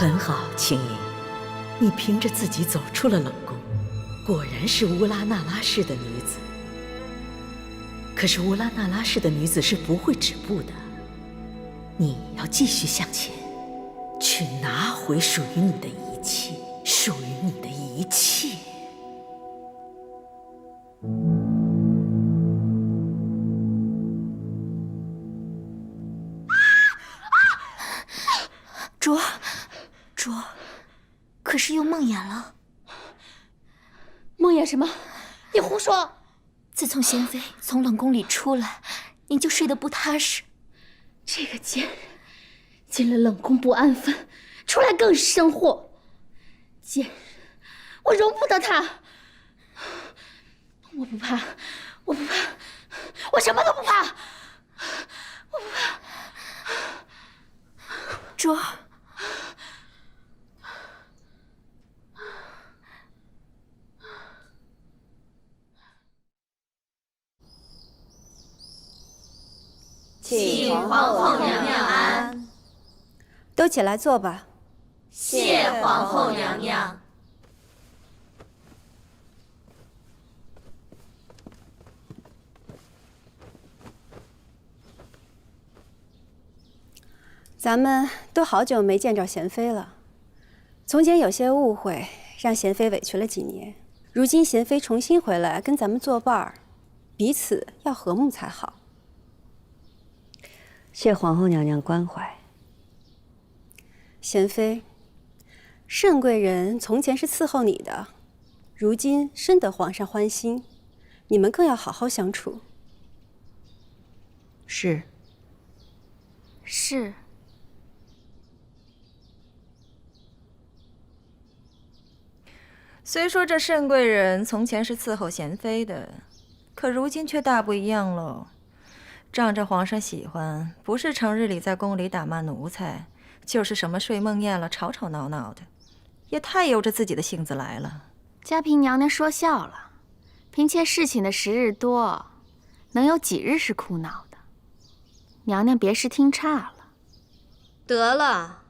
很好，青音，你凭着自己走出了冷宫，果然是乌拉那拉氏的女子。可是乌拉那拉氏的女子是不会止步的，你要继续向前，去拿回属于你的一切，属于你的一切。卓，可是又梦魇了。梦魇什么？你胡说！自从贤妃从冷宫里出来，你就睡得不踏實。这个贱人进了冷宫不安分，出来更是生祸。贱人，我容不得她。我不怕，我不怕，我什么都不怕，我不怕。卓。请皇后娘娘安。都起来坐吧。谢皇后娘娘。咱们都好久没见着贤妃了。从前有些误会，让贤妃委屈了几年。如今贤妃重新回来跟咱们作伴儿，彼此要和睦才好。谢皇后娘娘關懷。贤妃，盛貴人從前是伺候你的，如今深得皇上歡心，你們更要好好相處。是。是。虽說這盛貴人從前是伺候賢妃的，可如今卻大不一樣嘍。仗着皇上喜歡，不是成日裡在宮裡打罵奴才，就是什麼睡夢魘了，吵吵鬧鬧的，也太由着自己的性子來了。嘉嬪娘娘說笑了，嬪妾侍寢的時日多，能有幾日是哭鬧的？娘娘別是聽岔了。得了，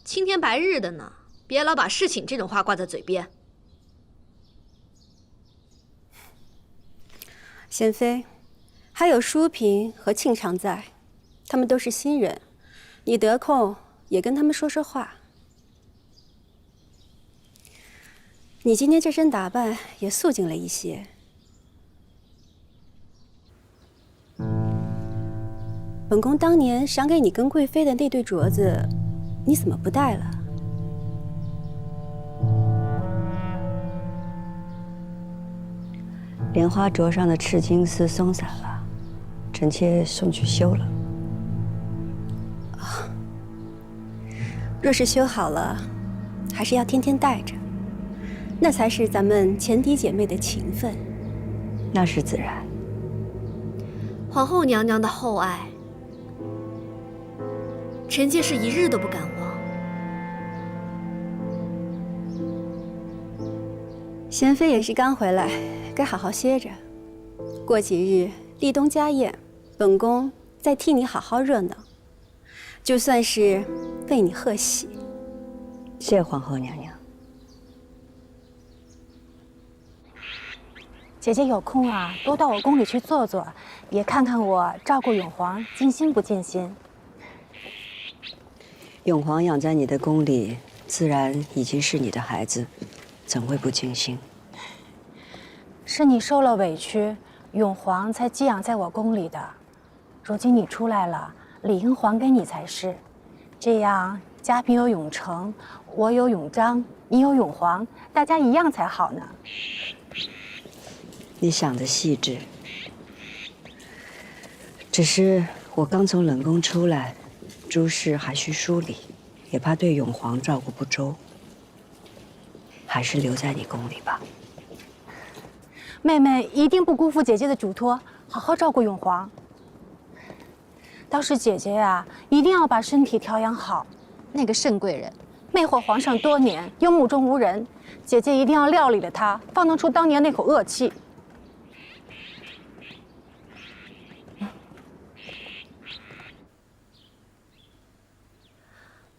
青天白日的呢，別老把侍寢這種話掛在嘴邊。賢妃，還有淑嬪和慶常在，他們都是新人，你得空也跟他們說說話。你今天這身打扮也素淨了一些。本宮當年賞給你跟貴妃的那對鐲子，你怎麼不戴了？蓮花鐲上的赤金絲鬆散了，臣妾送去修了。啊，若是修好了，還是要天天戴着，那才是咱們前嫡姐妹的情分。那是自然。皇後娘娘的厚愛，臣妾是一日都不敢忘。賢妃也是剛回來，該好好歇着。過幾日立冬家宴，本宮再替你好好熱鬧，就算是為你賀喜。謝皇後娘娘。姐姐有空啊，多到我宮裡去坐坐，也看看我照顧永皇盡心不盡心。永皇養在你的宮裡，自然已經是你的孩子，怎會不盡心？是你受了委屈，永皇才寄養在我宮裡的。如今你出來了，理應還給你才是。這樣嘉嬪有永成，我有永璋，你有永皇，大家一樣才好呢。你想得細緻。只是我剛從冷宮出來，諸事還需梳理，也怕對永皇照顧不周，還是留在你宮裡吧。妹妹一定不辜負姐姐的囑託，好好照顧永皇。倒是姐姐呀，一定要把身體調養好。那個盛貴人，魅惑皇上多年，又目中無人，姐姐一定要料理了他，方能出當年那口惡氣。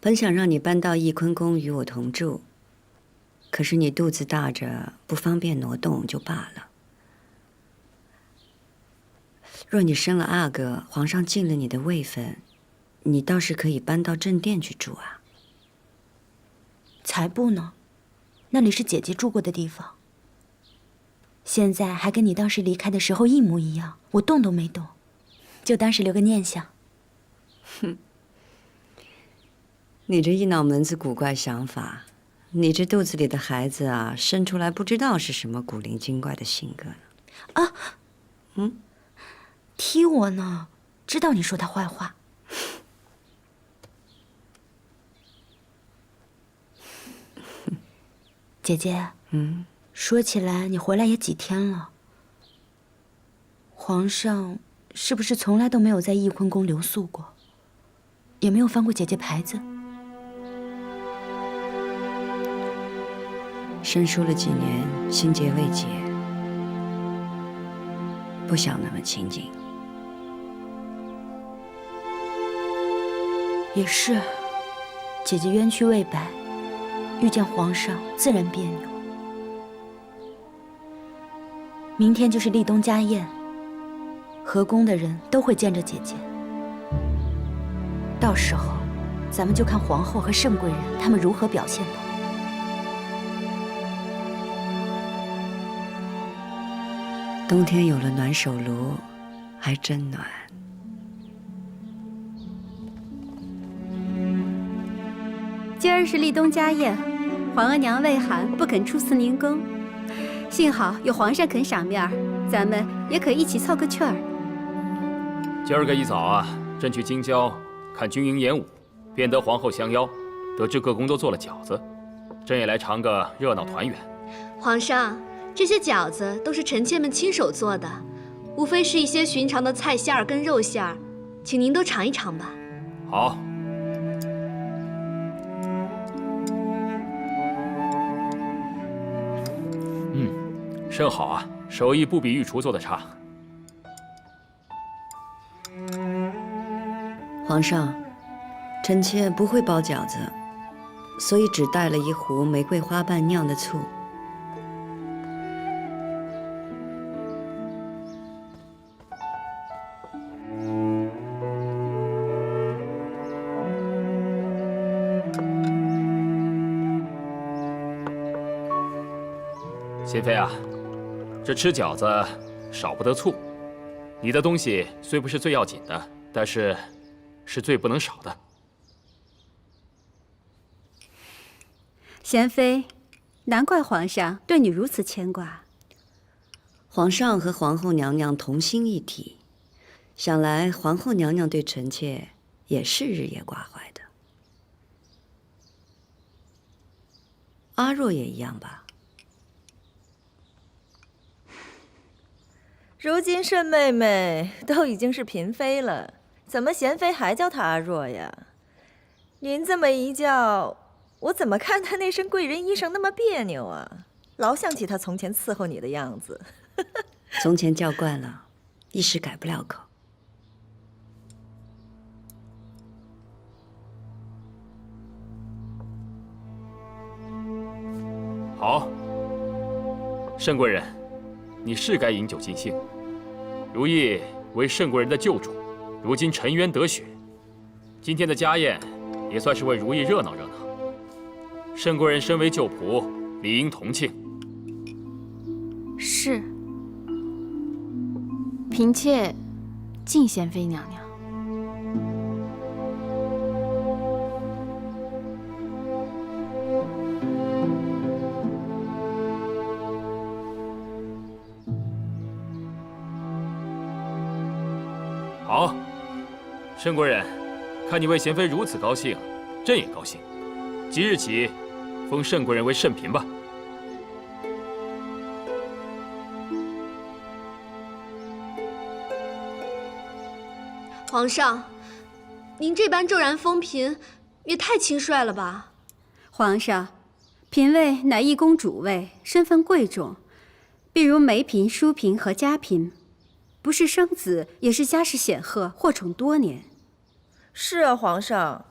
本想讓你搬到翊坤宮與我同住，可是你肚子大着，不方便挪動就罷了。若你生了阿哥，皇上進了你的位分，你倒是可以搬到正殿去住啊。才不呢，那裡是姐姐住過的地方。现在还跟你当時離開的時候一模一樣，我動都沒動，就當是留個念想。哼，你這一腦門子古怪想法，你這肚子裡的孩子啊，生出來不知道是什麼古靈精怪的性格呢。啊，踢我呢，知道你說他壞話。姐姐，說起來你回來也幾天了，皇上是不是從來都沒有在翊坤宮留宿過，也沒有翻過姐姐牌子？生疏了幾年，心結未解，不想那麼親近。也是，姐姐冤屈未白，遇見皇上自然彆扭。明天就是立冬家宴，河宮的人都會見着姐姐。到時候，咱們就看皇後和盛貴人他們如何表現吧。冬天有了暖手爐，還真暖。今兒是立冬家宴，皇额娘魏寒不肯出祀寧宮，幸好有皇上肯賞面兒，咱們也可一起湊個趣兒。今兒個一早啊，朕去京郊看軍營演武，便得皇後相邀，得知各宮都做了餃子，朕也來嘗個熱鬧團圓。皇上，這些餃子都是臣妾們親手做的，無非是一些尋常的菜餡兒跟肉餡兒，請您都嘗一嘗吧。好。甚好啊，手艺不比御廚做的差。皇上，臣妾不會包餃子，所以只帶了一壺玫瑰花瓣釀的醋。贤妃啊，这吃饺子少不得醋。你的東西雖不是最要緊的，但是最不能少的。賢妃，難怪皇上對你如此牽掛。皇上和皇後娘娘同心一體，想來皇後娘娘對臣妾也是日夜掛懷的。阿若也一樣吧？如今盛妹妹都已經是嬪妃了，怎麼賢妃還叫她阿若呀？您這麼一叫，我怎麼看她那身貴人衣裳那麼彆扭啊？老想起她從前伺候你的樣子。從前叫慣了，一時改不了口。好，盛貴人，你是該飲酒盡興。如意為盛貴人的救主，如今沉冤得雪，今天的家宴也算是為如意熱鬧熱鬧。盛貴人身為舊僕，理應同慶。是，嬪妾敬賢妃娘娘。好，盛貴人，看你為賢妃如此高興，朕也高興。即日起，封盛貴人為慎嬪吧。皇上，您這般驟然封嬪，也太輕率了吧？皇上，嬪位乃一宮主位，身份貴重，譬如梅嬪、淑嬪和嘉嬪，不是生子，也是家世顯赫，獲寵多年。是啊，皇上，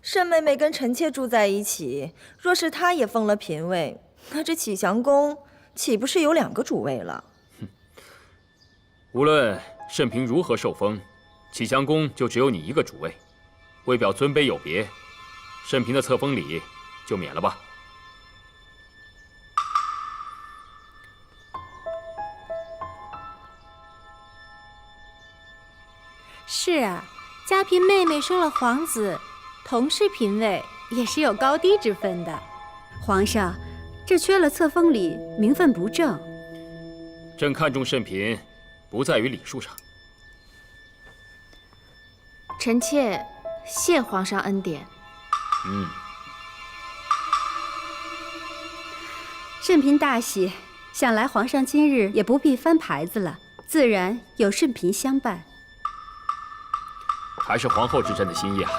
慎妹妹跟臣妾住在一起，若是她也封了嫔位，那这启祥宫岂不是有2个主位了？无论慎嫔如何受封，启祥宫就只有你一个主位。为表尊卑有别，慎嫔的册封礼就免了吧。是啊，嘉嫔妹妹生了皇子，同是嫔位，也是有高低之分的。皇上，这缺了册封礼，名分不正。朕看重慎嫔，不在于礼数上。臣妾谢皇上恩典。慎嫔大喜，想来皇上今日也不必翻牌子了，自然有慎嫔相伴。还是皇后知朕的心意啊。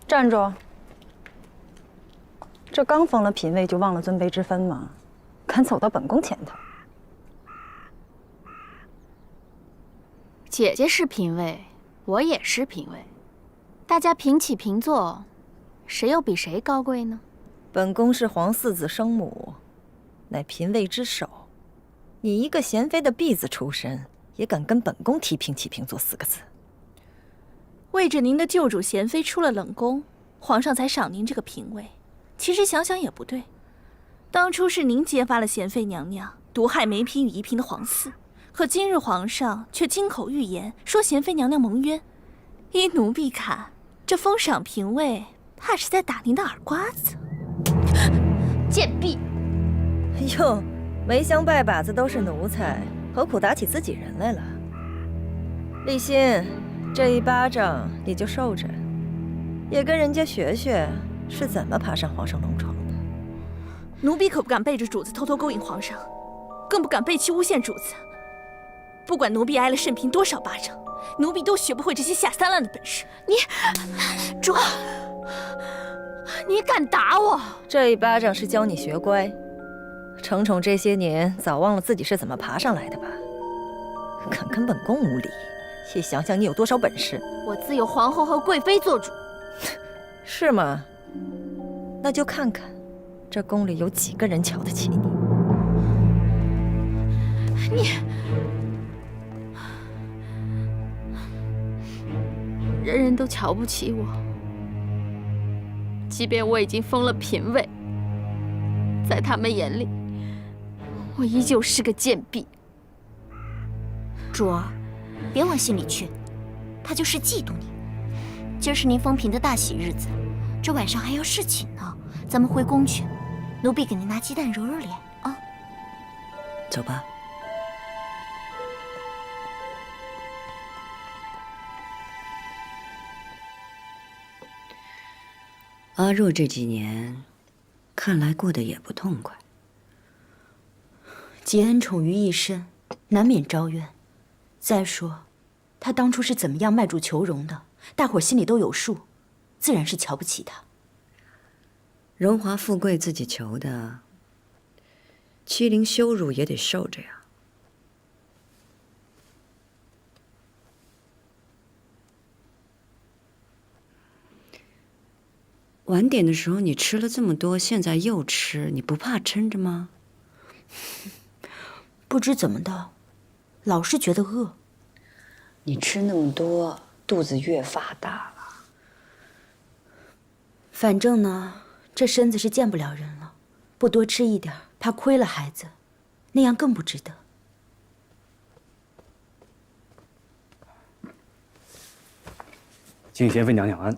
站住！这刚封了嫔位就忘了尊卑之分吗？敢走到本宫前头！姐姐是嫔位，我也是嫔位，大家平起平坐，谁又比谁高贵呢？本宫是皇四子生母，乃嫔位之首。你一个娴妃的婢子出身，也敢跟本宫提平起平坐4个字？为着您的旧主娴妃出了冷宫，皇上才赏您这个嫔位。其實想想也不對，當初是您揭發了娴妃娘娘毒害梅嫔與宜嫔的皇嗣，可今日皇上卻金口玉言說嫻妃娘娘蒙冤。依奴婢看，這封賞嫔位怕是在打您的耳瓜子。賤婢！喲，梅香拜把子都是奴才，何苦打起自己人來了？立心。這一巴掌你就受着，也跟人家學學是怎麼爬上皇上龍床的。奴婢可不敢背着主子偷偷勾引皇上，更不敢背棄誣陷主子。不管奴婢挨了慎嫔多少巴掌，奴婢都學不會這些下三濫的本事。主，你敢打我？這一巴掌是教你學乖，寵寵這些年早忘了自己是怎麼爬上來的吧？敢跟本宮無禮。也想想你有多少本事！我自有皇后和貴妃做主，是嗎？那就看看，這宮裡有幾個人瞧得起你。人人都瞧不起我，即便我已經封了嫔位，在他們眼裡，我依舊是個賤婢。主兒。別往心裡去，他就是嫉妒你。今兒是您封嫔的大喜日子，這晚上還要侍寢呢，咱們回宮去，奴婢給您拿雞蛋揉揉臉啊。走吧。阿若這幾年，看來過得也不痛快。結恩寵於一身，難免招怨。再說，他當初是怎麼樣賣主求榮的，大夥心裡都有數，自然是瞧不起他。榮華富貴自己求的，欺凌羞辱也得受着呀。晚點的時候你吃了這麼多，現在又吃，你不怕撐着嗎？不知怎麼的。老是覺得餓，你吃那麼多，肚子越發大了。反正呢，這身子是見不了人了，不多吃一點，怕虧了孩子，那樣更不值得。敬嫻妃娘娘安，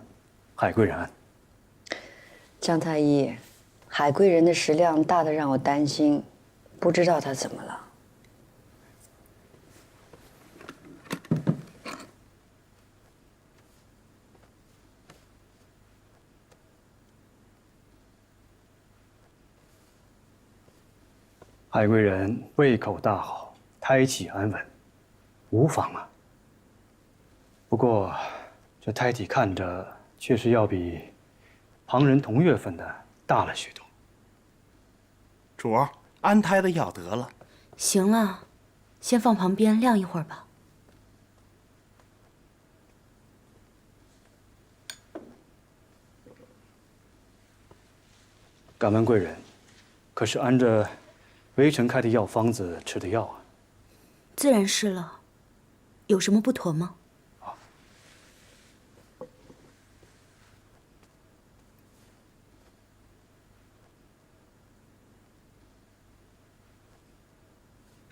海貴人安。張太醫，海貴人的食量大得讓我擔心，不知道他怎麼了。海貴人胃口大好，胎氣安穩，無妨啊。不過，這胎體看着確實要比旁人同月份的大了許多。主兒，安胎的药得了。行了，先放旁邊晾一會兒吧。敢問貴人，可是按着微臣開的藥方子吃的藥啊？自然是了，有什麼不妥嗎？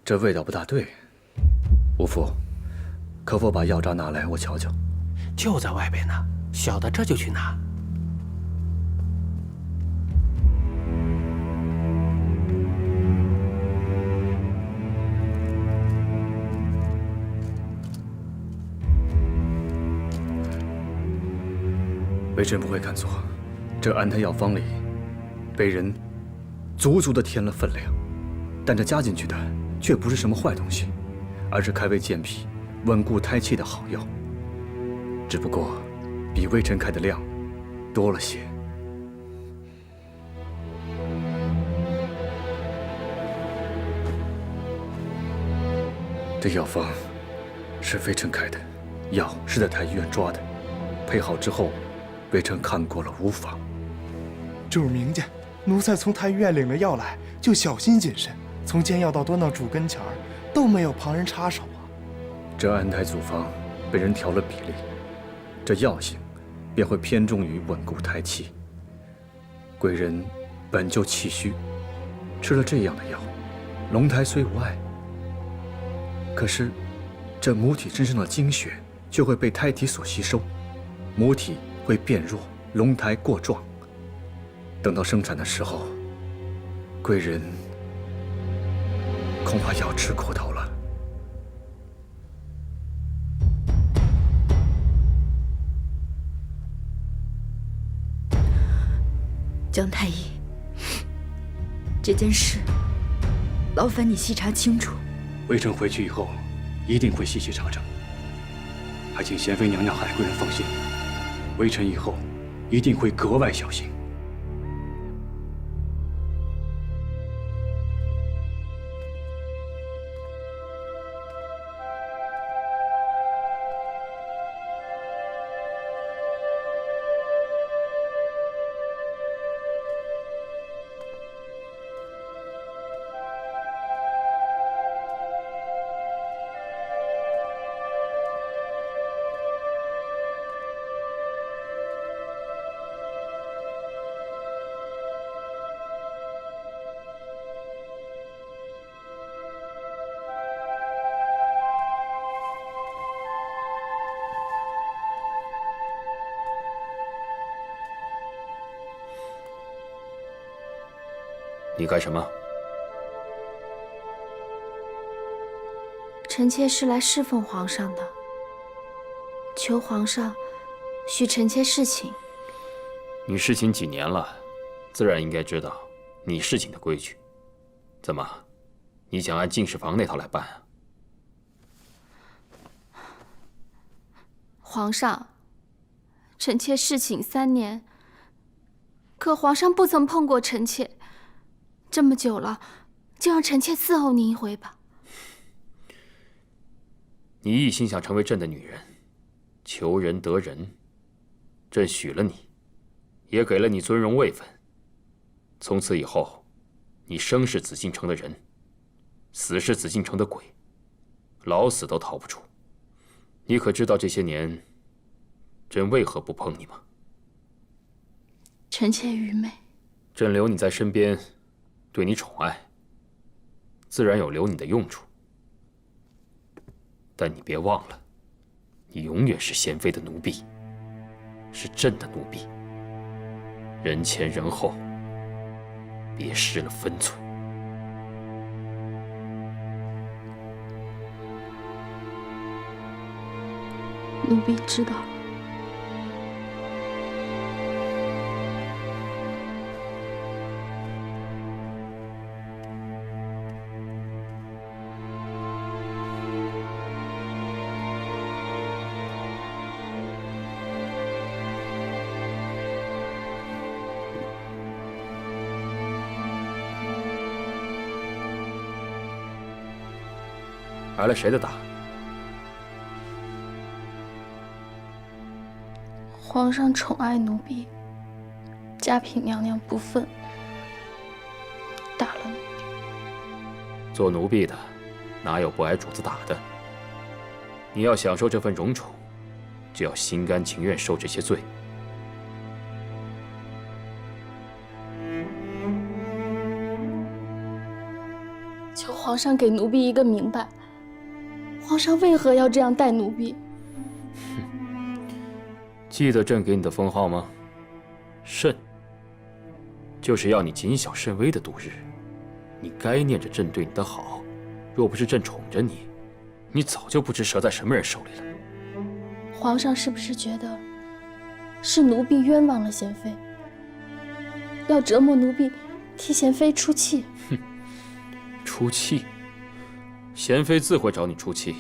这味道不大对，吴父，可否把药渣拿来，我瞧瞧？就在外边呢，小的这就去拿。微臣不会看错，这安胎药方里被人足足的添了分量，但这加进去的却不是什麼壞東西，而是開胃健脾、穩固胎氣的好藥。只不過比微臣開的量多了些。這藥方是微臣開的，藥是在太醫院抓的，配好之後，微臣看過了，無妨。主明家，奴才從太醫院領了藥來，就小心謹慎，從煎藥到端到主跟前兒，都沒有旁人插手啊。這安胎組方被人調了比例，這藥性便會偏重於穩固胎氣。貴人本就氣虛，吃了這樣的藥，龍胎雖無礙，可是這母體身上的精血卻會被胎體所吸收，母體會變弱，龍胎過壯。等到生產的時候，貴人恐怕要吃苦頭了。姜太医，這件事勞煩你細查清楚。微臣回去以後一定會細細查證，還請嫻妃娘娘、海貴人放心，微臣以後一定會格外小心。你幹什麼？臣妾是來侍奉皇上的，求皇上許臣妾侍寢。你侍寢幾年了，自然應該知道你侍寢的規矩。怎麼，你想按進士房那套來辦啊？皇上，臣妾侍寢3年，可皇上不曾碰過臣妾。這麼久了，就讓臣妾伺候您一回吧。你一心想成為朕的女人，求人得人，朕許了你，也給了你尊榮位分。從此以後，你生是紫禁城的人，死是紫禁城的鬼，老死都逃不出。你可知道這些年，朕為何不碰你嗎？臣妾愚昧。朕留你在身邊，對你寵愛，自然有留你的用處。但你別忘了，你永遠是嫻妃的奴婢，是朕的奴婢。人前人後，別失了分寸。奴婢知道了。挨了誰的打？皇上宠爱奴婢，嘉嫔娘娘不忿，打了奴婢。做奴婢的，哪有不挨主子打的？你要享受这份荣宠，就要心甘情愿受这些罪。求皇上给奴婢一个明白，皇上为何要这样待奴婢？记得朕给你的封号吗？慎，就是要你谨小慎微的度日。你该念着朕对你的好，若不是朕宠着你，你早就不知折在什么人手里了。皇上是不是觉得是奴婢冤枉了贤妃，要折磨奴婢，替贤妃出气？哼，出气？贤妃自会找你出气。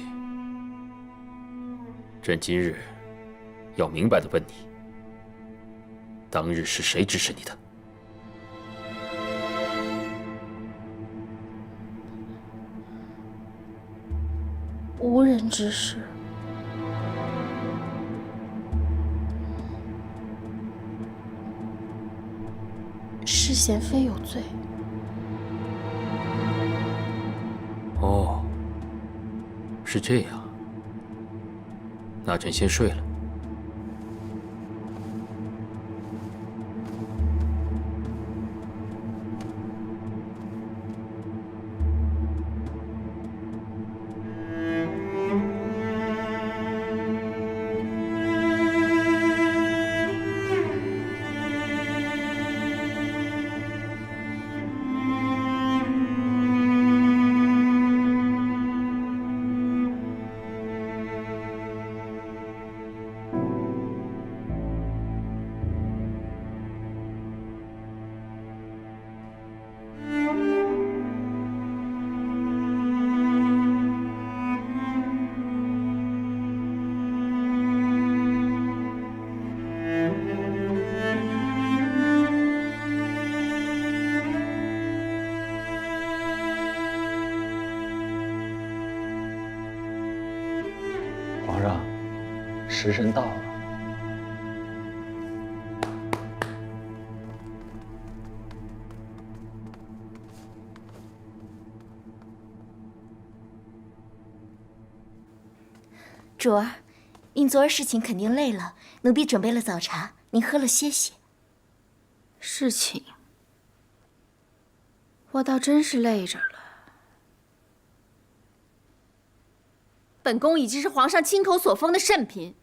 朕今日要明白的问你，当日是誰指使你的？无人指使。是贤妃有罪。哦，是这样。那朕先睡了。皇上，时辰到了。主儿，您昨儿侍寝肯定累了，奴婢准备了早茶，您喝了歇歇。侍寝，我倒真是累着了。本宫已经是皇上亲口所封的圣嫔，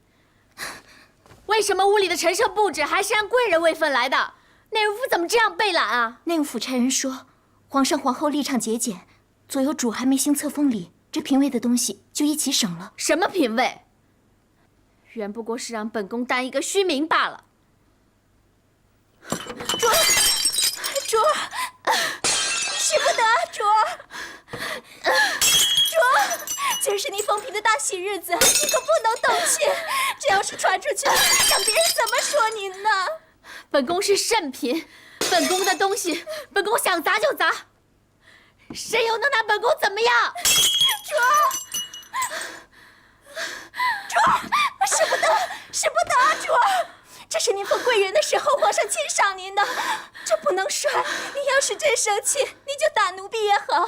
为什么屋里的陈设布置还是按贵人位分来的？内务府怎么这样背懒啊？内务府差人说，皇上皇后立场节俭，左右主还没行册封礼，这嫔位的东西就一起省了。什么嫔位？原不过是让本宫当一个虚名罢了。主儿，主儿，使不得，主儿，主儿，今儿是您封嫔的大喜日子，你可不能动气。这要是传出去，让别人怎么说您呢？本宫是圣嫔，本宫的东西，本宫想砸就砸，谁又能拿本宫怎么样？主儿，主儿，使不得，使不得，主儿。这是您封贵人的时候，皇上亲赏您的，这不能摔。您要是真生气，您就打奴婢也好，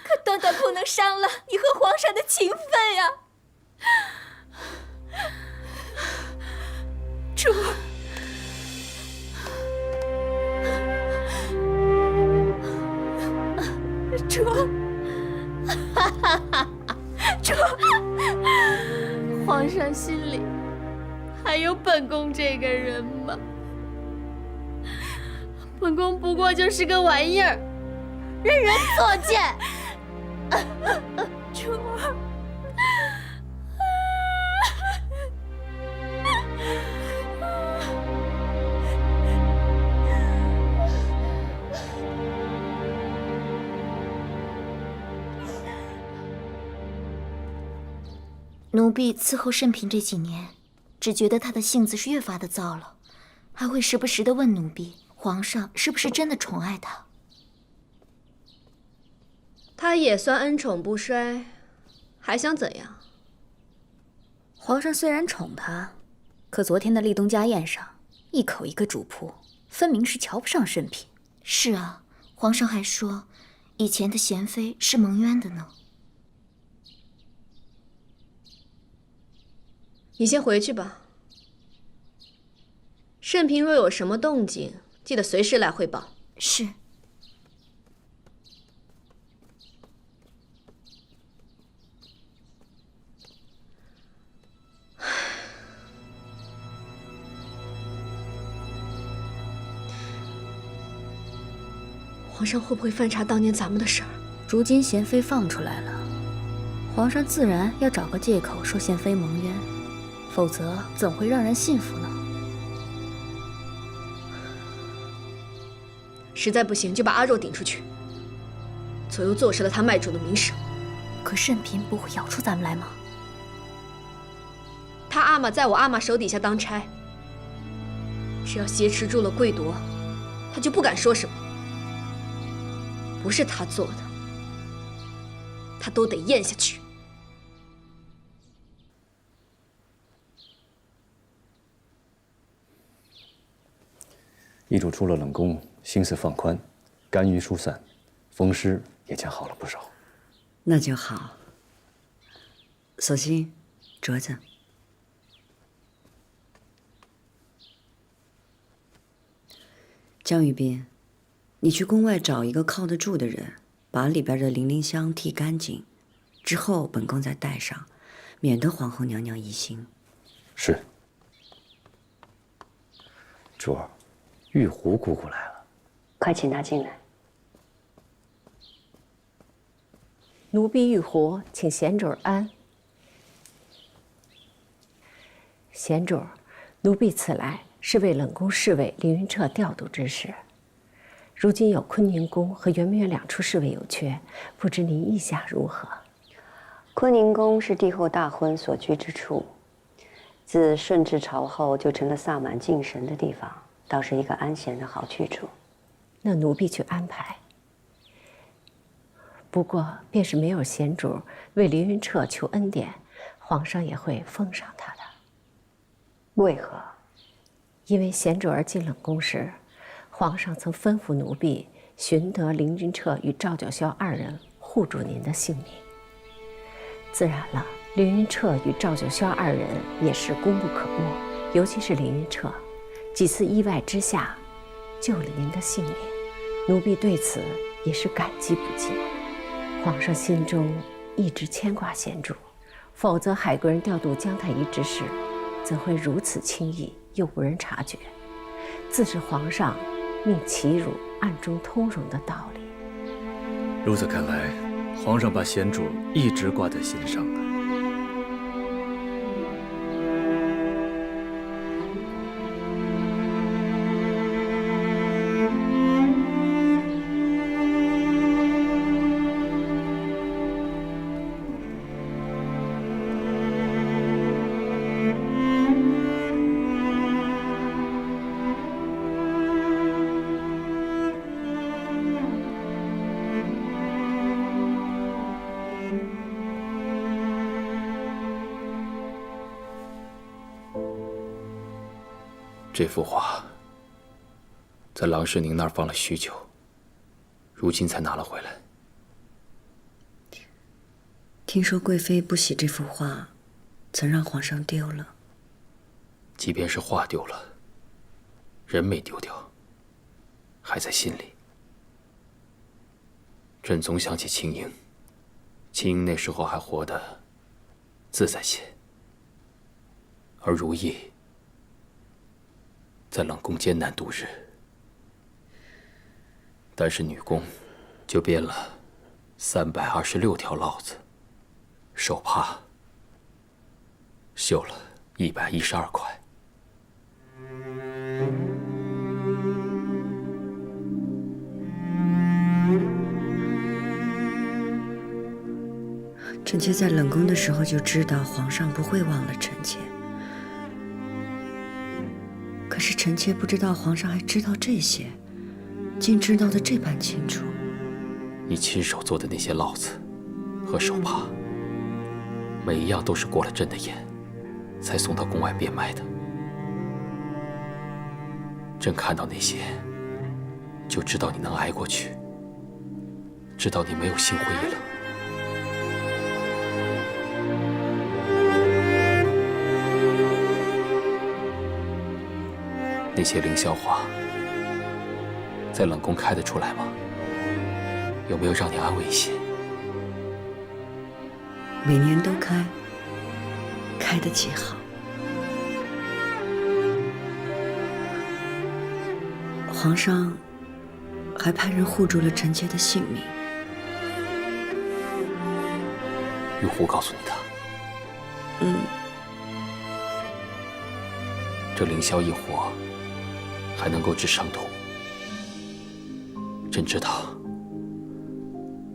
可断断不能伤了你和皇上的情分呀。主儿，主儿，主儿，皇上心里还有本宫这个人吗？本宫不过就是个玩意儿，任人作践。主儿，奴婢伺候圣嫔这几年，只觉得她的性子是越发的躁了，还会时不时的問奴婢，皇上是不是真的寵愛她？她也算恩寵不衰，還想怎樣？皇上虽然宠她，可昨天的立冬家宴上，一口一个主仆，分明是瞧不上慎嫔。是啊，皇上还说，以前的贤妃是蒙冤的呢。你先回去吧。慎嫔若有什麼動靜，記得隨時來匯報。是。皇上會不會翻查當年咱們的事兒？如今賢妃放出來了，皇上自然要找個借口說賢妃蒙冤，否則怎會讓人信服呢？實在不行，就把阿若頂出去，左右坐實了他賣主的名聲。可慎嫔不會咬出咱們來嗎？他阿瑪在我阿瑪手底下當差，只要挾持住了貴奪，他就不敢說什麼。不是他做的，他都得咽下去。易主出了冷宫，心思放寬，肝鬱疏散，风濕也將好了不少。那就好。索性，镯子。江玉斌，你去宫外找一个靠得住的人，把里边的零香剔干淨，之後本宮再戴上，免得皇后娘娘疑心。是。主兒，玉狐姑姑來了，快請她進來。奴婢玉狐，請賢主安。賢主，奴婢此來是為冷宮侍衛凌雲徹調度之事。如今有坤寧宮和圓明園兩處侍衛有缺，不知您意下如何？坤寧宮是帝後大婚所居之處，自順治朝後就成了薩滿敬神的地方，倒是一個安閒的好去處。那奴婢去安排。不過，便是沒有賢主為凌雲徹求恩典，皇上也會封賞他的。為何？因為賢主兒進冷宮時，皇上曾吩咐奴婢尋得凌雲徹與趙九霄二人護住您的性命。自然了，凌雲徹與趙九霄二人也是功不可沒，尤其是凌雲徹，幾次意外之下救了您的性命，奴婢對此也是感激不盡。皇上心中一直牽掛賢主，否則海貴人調度姜太醫之事，怎會如此輕易又無人察覺？自是皇上命齊汝暗中通融的道理。如此看來，皇上把賢主一直掛在心上啊。这幅畫在郎世寧那兒放了許久，如今才拿了回來。聽說貴妃不喜這幅畫，曾讓皇上丟了。即便是畫丟了，人沒丟掉，還在心裡。朕總想起青英，青英那時候還活得自在些，而如意在冷宮艱難度日，但是女工就編了326條烙子，手帕繡了112塊。臣妾在冷宮的時候就知道皇上不會忘了臣妾。可是臣妾不知道皇上還知道這些，竟知道得這般清楚。你親手做的那些烙子和手帕，每一样都是過了朕的眼，才送到宫外变賣的。朕看到那些，就知道你能挨过去，知道你没有心灰意冷。那些凌霄花，在冷宫開得出來嗎？有沒有讓你安慰一些？每年都開，開得極好。皇上還派人護住了臣妾的性命。玉壺告訴你的？這凌霄一火還能夠治傷痛。朕知道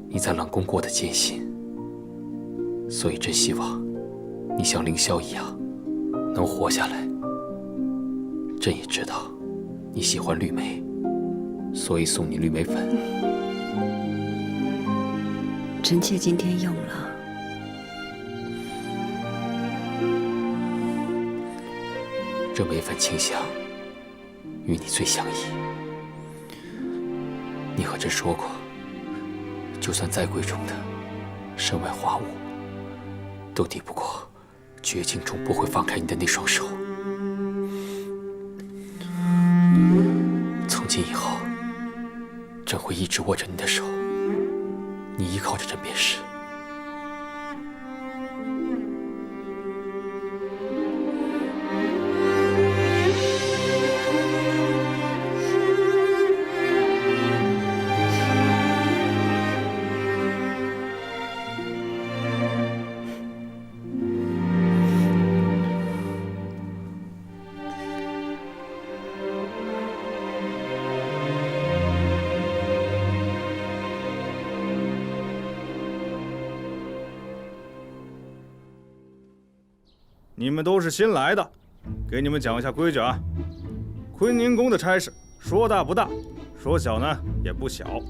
你在冷宮過得艱辛，所以朕希望你像凌霄一樣能活下來。朕也知道你喜歡綠莓，所以送你綠莓粉。臣妾今天用了。這莓粉清香與你最相宜。你和朕說過，就算再貴重的身外花物，都抵不過絕境中不會放開你的那雙手。從今以後，朕會一直握着你的手，你依靠着朕便是。你们都是新来的，给你们講一下規矩啊。坤寧宮的差事，說大不大，說小呢也不小。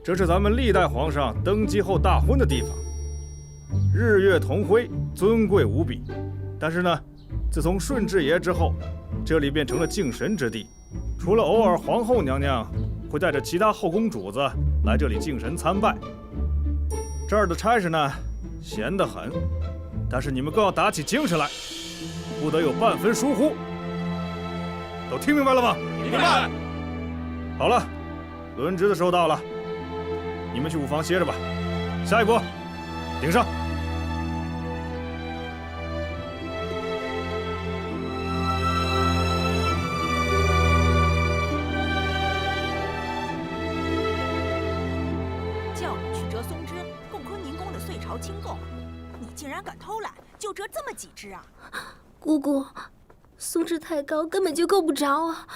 這是咱們歷代皇上登基後大婚的地方，日月同輝，尊貴無比。但是呢，自從順治爺之後，這裡變成了敬神之地，除了偶爾皇後娘娘會帶着其他後宮主子來這裡敬神參拜。這兒的差事呢，閒得很。但是你們更要打起精神來，不得有半分疏忽。都聽明白了嗎？明白。好了，輪值的時候到了，你們去午房歇着吧。下一步，頂上。叫你去折松枝，供坤寧宮的歲朝清供。竟然敢偷懶，就折這麼幾枝啊！姑姑，松枝太高，根本就夠不着啊，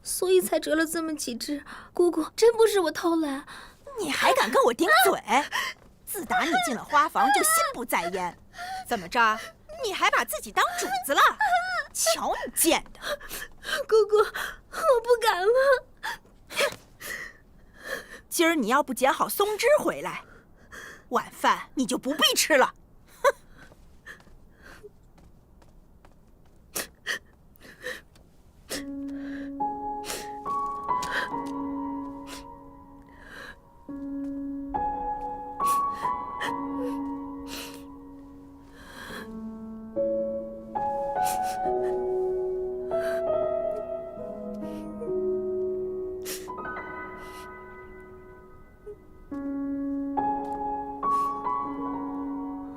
所以才折了這麼幾枝。姑姑，真不是我偷懶。你還敢跟我頂嘴？自打你進了花房，就心不在焉。怎麼着？你還把自己當主子了？瞧你賤的！姑姑，我不敢了。今兒你要不撿好松枝回來，晚飯你就不必吃了。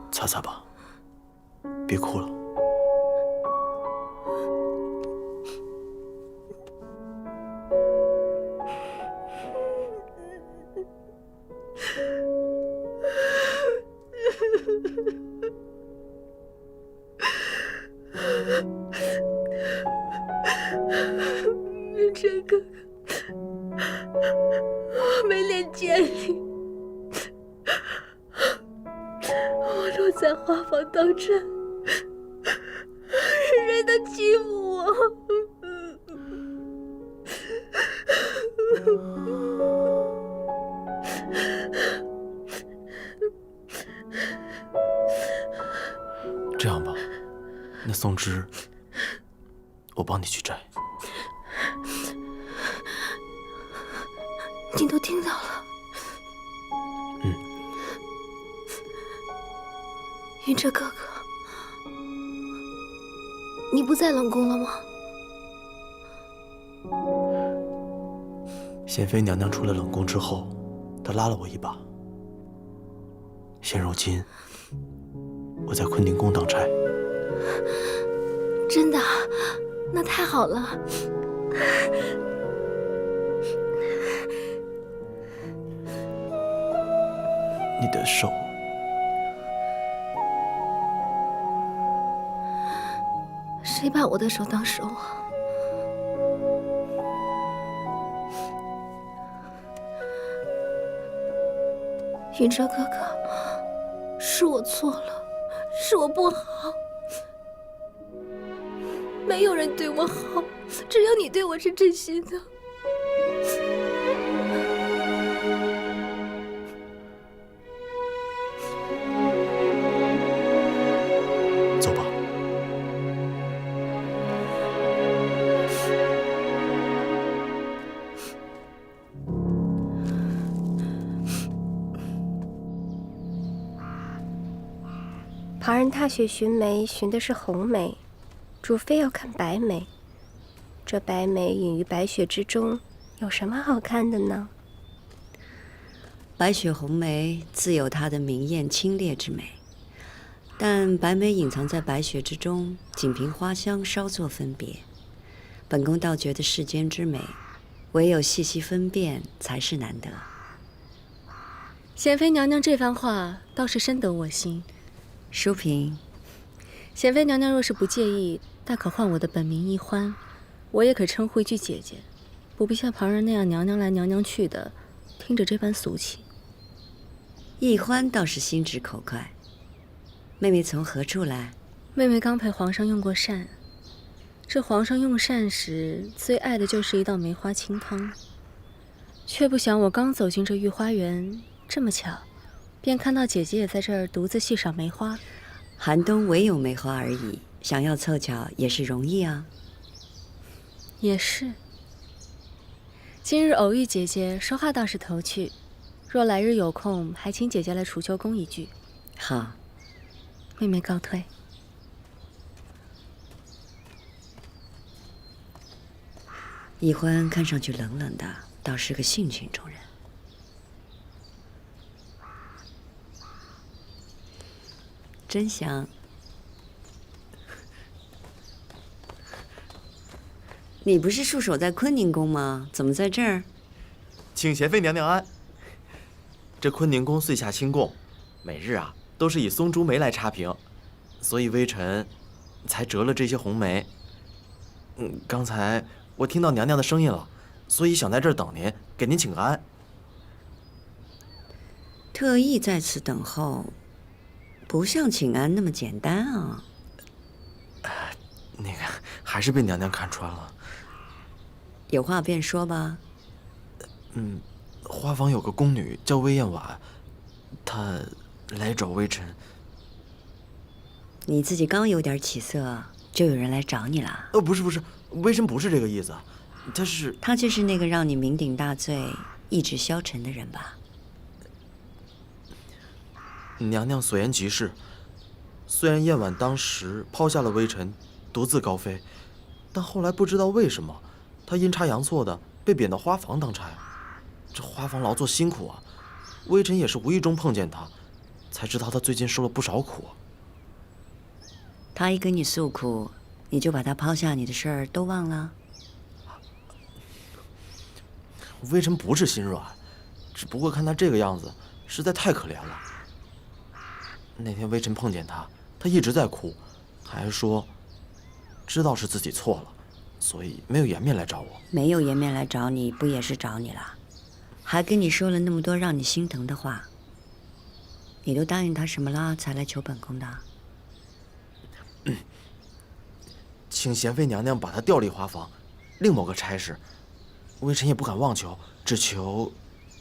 擦擦吧，別哭了。这哥哥，我没臉見你，我都在花房當真，人人都欺負我。這樣吧，那松枝，我帮你去摘。你都听到了。嗯。云彻哥哥，你不在冷宫了吗？娴妃娘娘出了冷宫之后，她拉了我一把。现如今，我在坤宁宫当差。真的？那太好了。你的手，谁把我的手当手啊？云彻哥哥，是我错了，是我不好。没有人对我好，只有你对我是真心的。走吧。旁人踏雪寻梅，寻的是红梅，主非要看白梅。这白梅隐于白雪之中，有什么好看的呢？白雪红梅自有它的明艳清冽之美，但白梅隱藏在白雪之中，仅憑花香稍作分別。本宮倒覺得世間之美，唯有細細分辨才是難得。嫻妃娘娘這番話倒是深得我心。淑嬪，嫻妃娘娘若是不介意，大可換我的本名易歡，我也可稱呼一句姐姐，不必像旁人那樣娘娘來娘娘去的，聽着這般俗氣。易歡倒是心直口快。妹妹從何處來？妹妹剛陪皇上用過膳，這皇上用膳時最愛的就是一道梅花清湯，卻不想我剛走進這御花園，這麼巧，便看到姐姐也在這兒獨自細賞梅花。寒冬唯有梅花而已，想要湊巧也是容易啊。也是。今日偶遇姐姐，說話倒是投趣。若來日有空，還請姐姐來儲秋宮一聚。好。妹妹告退。易歡看上去冷冷的，倒是個性情中人。真香。你不是戍守在坤寧宮嗎？怎麼在這兒？請嫻妃娘娘安。這坤寧宮歲下清供，每日啊都是以松竹梅來插瓶，所以微臣才折了這些紅梅。剛才我聽到娘娘的聲音了，所以想在這兒等您，給您請個安。特意在此等候，不像請安那麼簡單啊。那個還是被娘娘看穿了。有話便說吧。花房有個宮女叫魏嬿婉，她來找微臣。你自己剛有點起色，就有人來找你了？不是，微臣不是這個意思。他就是那個讓你酩酊大醉、意志消沉的人吧？娘娘所言極是。雖然嬿婉當時拋下了微臣，獨自高飛，但後來不知道為什麼，她陰差陽錯的被貶到花房當差。這花房勞作辛苦啊，微臣也是無意中碰見她，才知道她最近受了不少苦。她一跟你訴苦，你就把她拋下你的事兒都忘了？微臣不是心軟，只不過看她這個樣子，實在太可憐了。那天微臣碰見她，她一直在哭，還說知道是自己錯了，所以沒有顏面來找我。沒有顏面來找你，不也是找你了？還跟你說了那麼多讓你心疼的話，你都答應他什麼了才來求本宮的？請嫻妃娘娘把她調離花房，另某個差事。微臣也不敢妄求，只求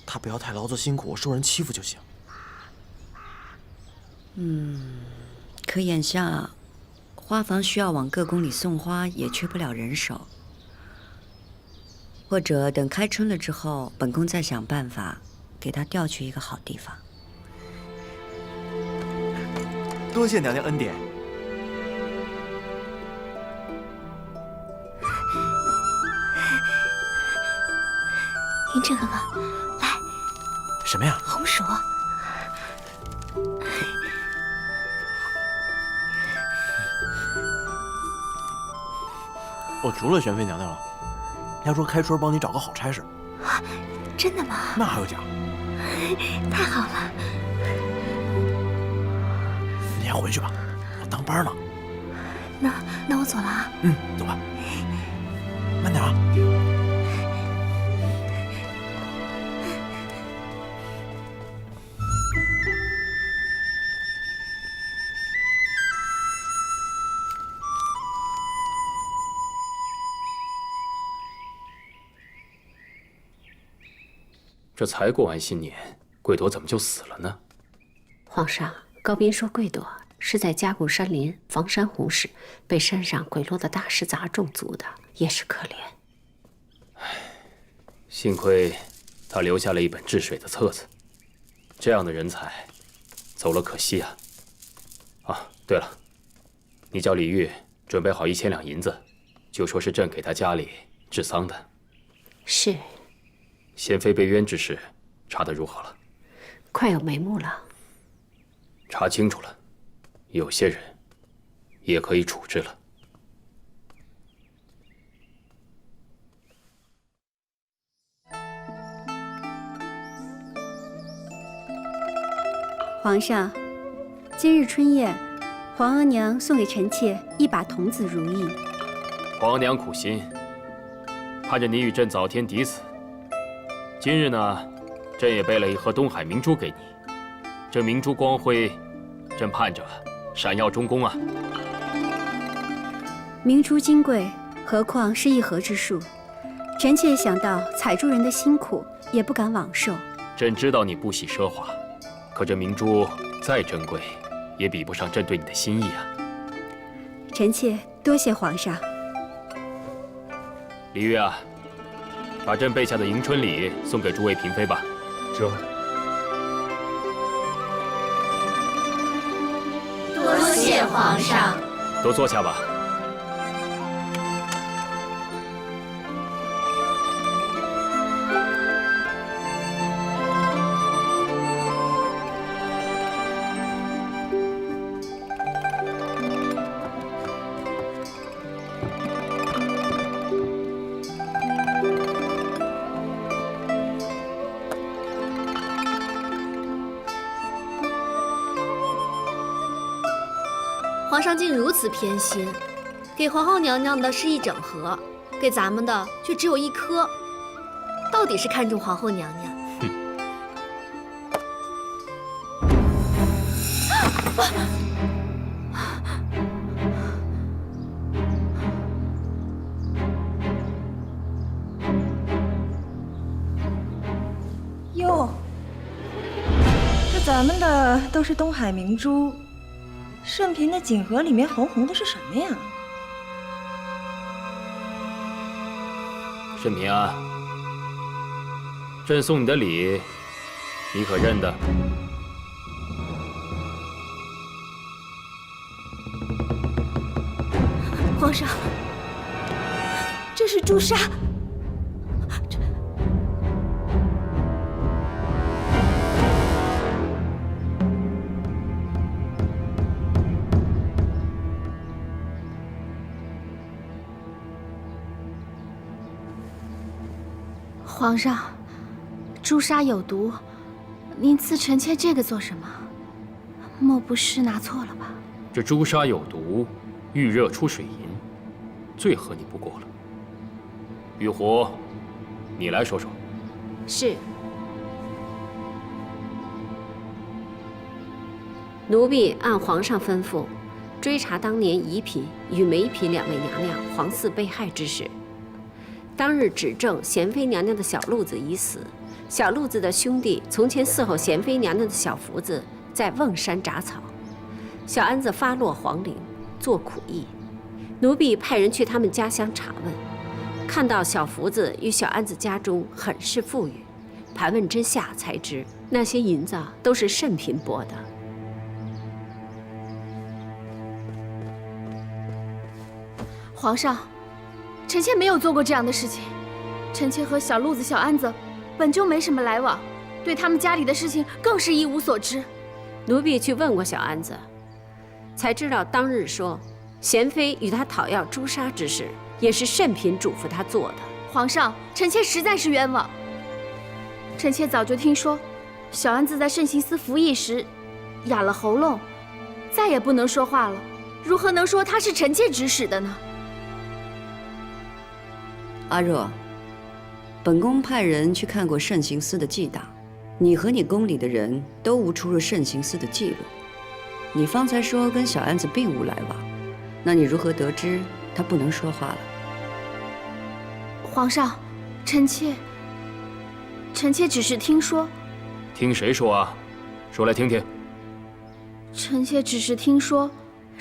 她不要太勞作辛苦，受人欺負就行。可眼下花房需要往各宫里送花，也缺不了人手。或者等开春了之后，本宫再想办法给他调去一个好地方。多謝娘娘恩典。云这哥哥，来，什么呀？红薯。我除了玄妃娘娘了，要说开春帮你找个好差事。真的吗？那还有假？太好了。你先回去吧，我当班呢。那我走了啊。走吧。慢点啊。这才过完新年，贵朵怎么就死了呢？皇上，高斌说贵朵是在加固山林房山湖时被山上滚落的大石砸中足的，也是可怜。幸亏他留下了一本治水的册子，这样的人才走了可惜啊。啊，对了，你叫李煜准备好1000两银子，就说是朕给他家里治丧的。是。贤妃被冤之事查得如何了？快有眉目了。查清楚了，有些人也可以处置了。皇上，今日春宴，皇额娘送给臣妾一把童子如意。皇娘苦心，盼着你与朕早天嫡子。今日呢，朕也备了一盒东海明珠给你。这明珠光辉，朕盼着闪耀中宫啊！明珠金貴，何況是一盒之數。臣妾想到採珠人的辛苦，也不敢枉受。朕知道你不喜奢華，可這明珠再珍貴，也比不上朕對你的心意啊！臣妾多謝皇上。李煜啊，把朕備下的迎春禮送給諸位嬪妃吧。這。多謝皇上。都坐下吧。皇上竟如此偏心，給皇後娘娘的是一整盒，給咱們的卻只有1顆，到底是看中皇後娘娘？喲，這咱們的都是東海明珠。聖嬪的錦盒裡面紅紅的是什麼呀？聖嬪啊，朕送你的禮，你可認得？皇上，這是朱砂。皇上，朱砂有毒，您赐臣妾這個做什麼？莫不是拿錯了吧？這朱砂有毒，遇熱出水銀，最合你不過了。玉壺，你來說說。是。奴婢按皇上吩咐，追查當年儀嬪與梅嬪2位娘娘皇嗣被害之事。當日指證賢妃娘娘的小路子已死，小路子的兄弟從前伺候賢妃娘娘的小福子在瓮山铡草，小安子发落皇陵，做苦役。奴婢派人去他们家乡查問，看到小福子與小安子家中很是富裕，盤問之下才知那些銀子都是慎嬪撥的。皇上，臣妾没有做过這樣的事情。臣妾和小路子、小安子本就沒什麼來往，對他們家裡的事情更是一無所知。奴婢去問過小安子，才知道當日說賢妃與他討要誅殺之事，也是慎嬪囑咐他做的。皇上，臣妾實在是冤枉。臣妾早就聽說，小安子在慎刑司服役時啞了喉嚨，再也不能說話了，如何能說他是臣妾指使的呢？阿若，本宮派人去看過慎刑司的記檔，你和你宮裡的人都無出入慎刑司的記錄。你方才說跟小安子並無來往，那你如何得知他不能說話了？皇上，臣妾只是聽說。聽誰說啊？說來聽聽。臣妾只是聽說，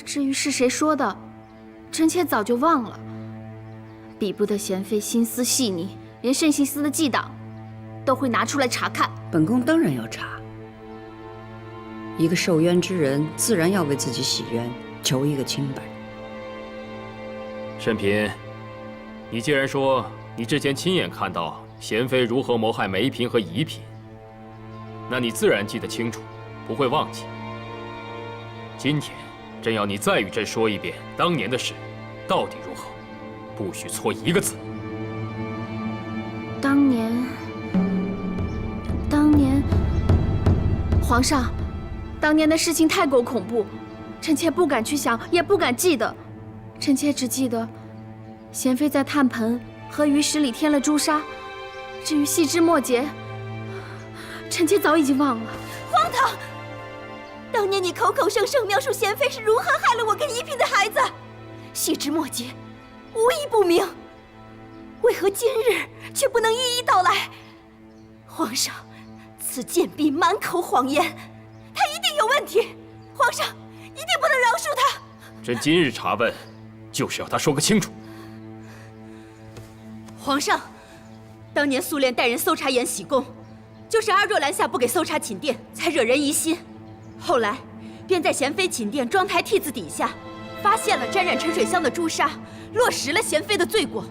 至於是誰說的，臣妾早就忘了。比不得賢妃心思細膩，連慎刑司的記檔都會拿出來查看。本宮當然要查。一個受冤之人，自然要為自己洗冤，求一個清白。慎嬪，你既然說你之前親眼看到賢妃如何謀害梅嬪和宜嬪，那你自然記得清楚，不會忘記。今天朕要你再與朕說一遍當年的事，到底如何？不許錯一個字。當年，皇上，當年的事情太過恐怖，臣妾不敢去想，也不敢記得。臣妾只記得，賢妃在炭盆和魚食裡添了朱砂，至於細枝末節，臣妾早已經忘了。荒唐！當年你口口聲聲描述賢妃是如何害了我跟宜嬪的孩子，細枝末節，無一不明，為何今日卻不能一一道來？皇上，此賤婢滿口謊言，她一定有問題，皇上一定不能饒恕她。朕今日查問，就是要他說個清楚。皇上，當年蘇濂帶人搜查延禧宮，就是阿若攔下不給搜查寢殿，才惹人疑心。後來便在賢妃寢殿妝台屉子底下，發現了沾染沉水香的朱砂，落實了賢妃的罪過。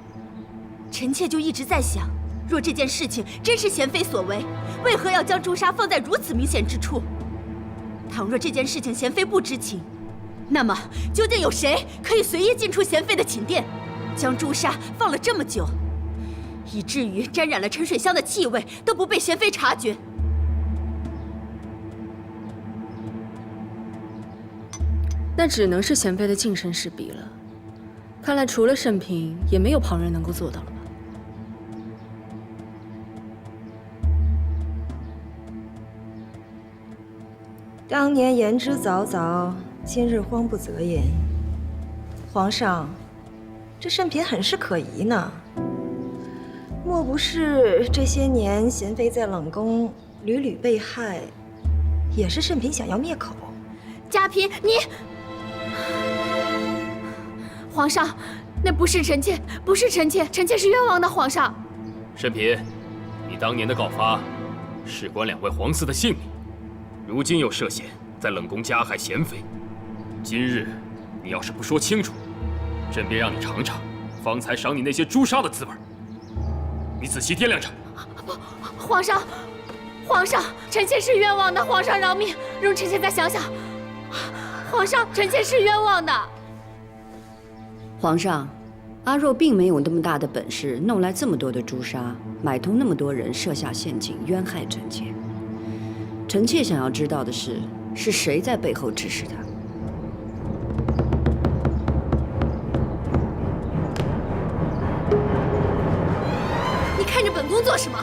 臣妾就一直在想，若這件事情真是賢妃所為，為何要將朱砂放在如此明顯之處？倘若這件事情賢妃不知情，那麼究竟有誰可以隨意進出賢妃的寢殿，將朱砂放了這麼久，以至於沾染了沉水香的氣味都不被賢妃察覺？那只能是賢妃的近身事筆了。看來除了慎嬪，也沒有旁人能夠做到了吧？當年言之凿鑿，今日荒不擇言。皇上，這慎嬪很是可疑呢。莫不是這些年賢妃在冷宮屢屢被害，也是慎嬪想要滅口？嘉嬪，你……皇上，那不是臣妾，不是臣妾，臣妾是冤枉的。皇上，慎嬪，你當年的告發，事關兩位皇嗣的性命，如今又涉嫌在冷宮加害賢妃。今日你要是不說清楚，朕便讓你嘗嘗方才賞你那些朱砂的滋味。你仔細掂量着。皇上，皇上，臣妾是冤枉的。皇上饒命，容臣妾再想想。皇上，臣妾是冤枉的。皇上，阿若并沒有那麼大的本事弄來這麼多的朱砂，買通那麼多人設下陷阱，冤害臣妾。臣妾想要知道的是誰在背後指使他？你看着本宮做什麼？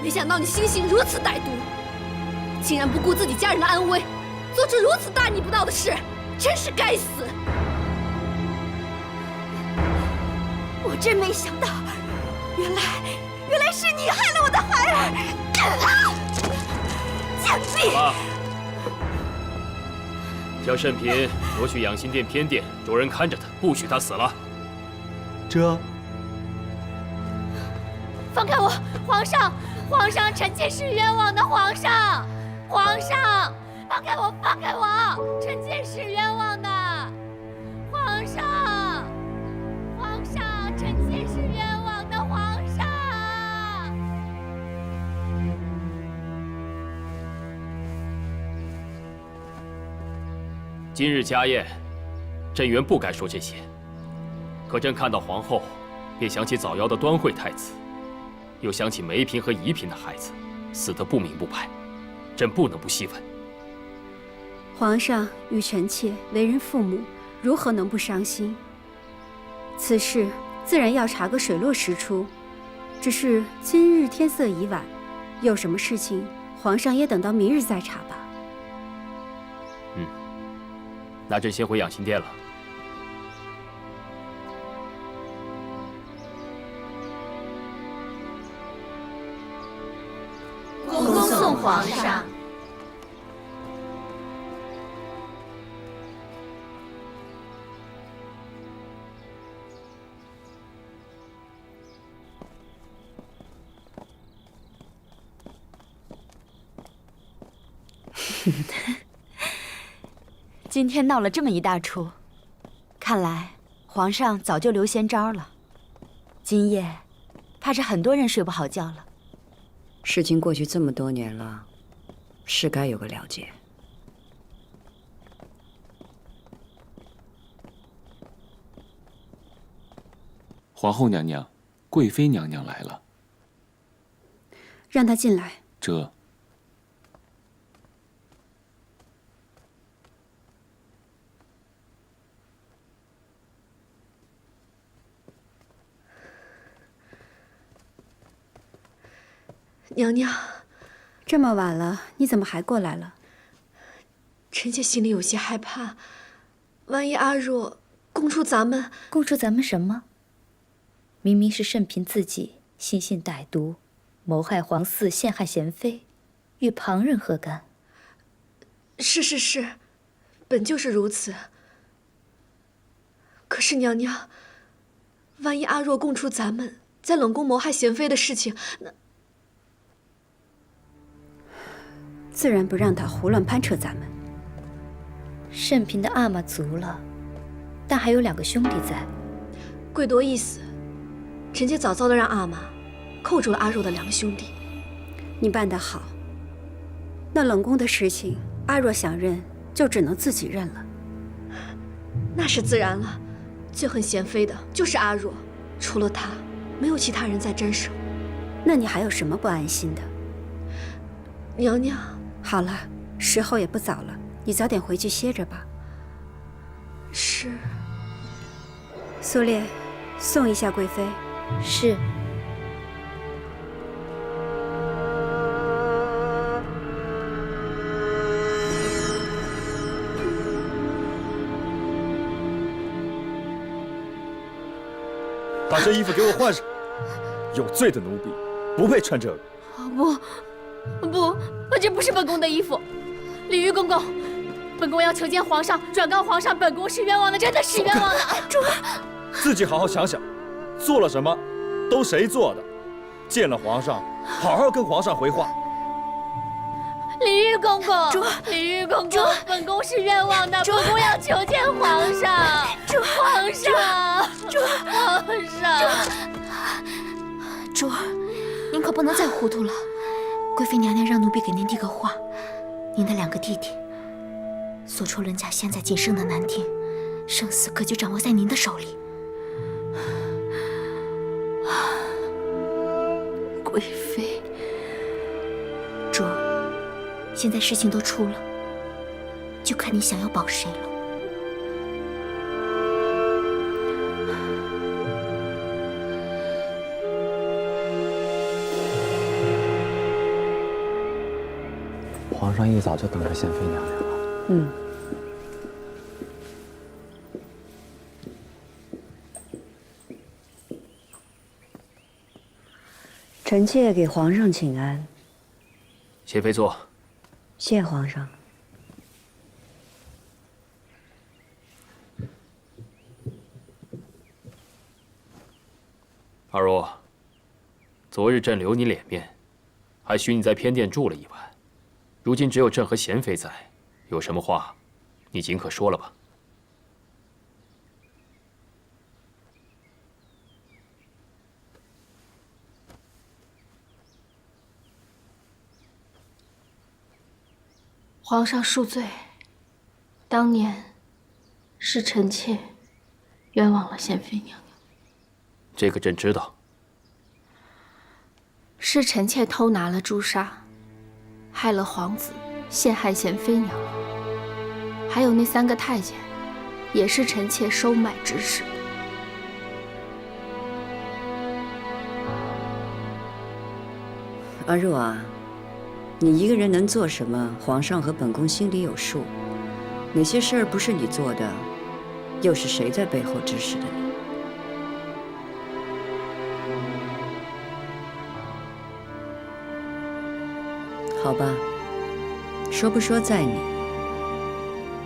沒想到你心性如此歹毒，竟然不顧自己家人的安危，做出如此大逆不道的事，真是該死！我真沒想到，原來是你害了我的孩兒！賤婢！将慎嫔挪去养心殿偏殿，着人看着他，不许他死了。这……放开我，皇上！皇上，臣妾是冤枉的，皇上！皇上，放开我，放开我！臣妾是冤枉的，皇上！皇上，臣妾是冤枉的，皇上！今日家宴，朕原不该说这些，可朕看到皇后，便想起早夭的端惠太子，又想起梅嫔和宜嫔的孩子死得不明不白，朕不能不细问。皇上与臣妾为人父母，如何能不伤心？此事自然要查个水落石出。只是今日天色已晚，有什么事情，皇上也等到明日再查吧。那朕先回养心殿了。恭送皇上。今天闹了这么一大出，看来皇上早就留先招了。今夜怕是很多人睡不好觉了。事情过去这么多年了，是该有个了结。皇后娘娘，贵妃娘娘来了。让她进来。这。娘娘，这么晚了，你怎么还过来了？臣妾心里有些害怕，万一阿若供出咱们什么？明明是慎嫔自己心性歹毒，谋害皇嗣，陷害贤妃，与旁人何干？是，本就是如此。可是娘娘，万一阿若供出咱们在冷宫谋害贤妃的事情，那……自然不让他胡亂攀扯咱們。慎嫔的阿瑪足了，但還有2個兄弟在。貴奪一死，臣妾早早的讓阿瑪扣住了阿若的2個兄弟。你辦得好。那冷宮的事情，阿若想認，就只能自己認了。那是自然了，最恨賢妃的就是阿若，除了她，沒有其他人在沾手。那你還有什麼不安心的？娘娘。好了，時候也不早了，你早點回去歇着吧。是。蘇烈，送一下貴妃。是。把這衣服給我換上。有罪的奴婢，不配穿這個。不，這不是本宮的衣服。李煜公公，本宮要求見皇上，轉告皇上，本宮是冤枉的，真的是冤枉的。主，自己好好想想，做了什麼，都誰做的？見了皇上，好好跟皇上回話。李煜公公，李煜公公，本宮是冤枉的，本宮要求見皇上。皇上，主兒，您可不能再糊塗了。貴妃娘娘讓奴婢給您遞個話，您的2個弟弟，索出倫家現在僅剩的男丁，生死可就掌握在您的手裡。貴妃，主兒，現在事情都出了，就看你想要保誰了。皇上一早就等着贤妃娘娘了。臣妾給皇上請安。賢妃坐。謝皇上。二若，昨日朕留你脸面，还许你在偏殿住了一晚。如今只有朕和贤妃在，有什么话，你尽可说了吧。皇上恕罪，当年是臣妾冤枉了贤妃娘娘。这个朕知道。是臣妾偷拿了朱砂，害了皇子，陷害贤妃娘娘。还有那3个太监，也是臣妾收买指使。阿若啊，你一个人能做什么？皇上和本宫心里有数。哪些事儿不是你做的，又是谁在背后指使的你？好吧，说不说在你。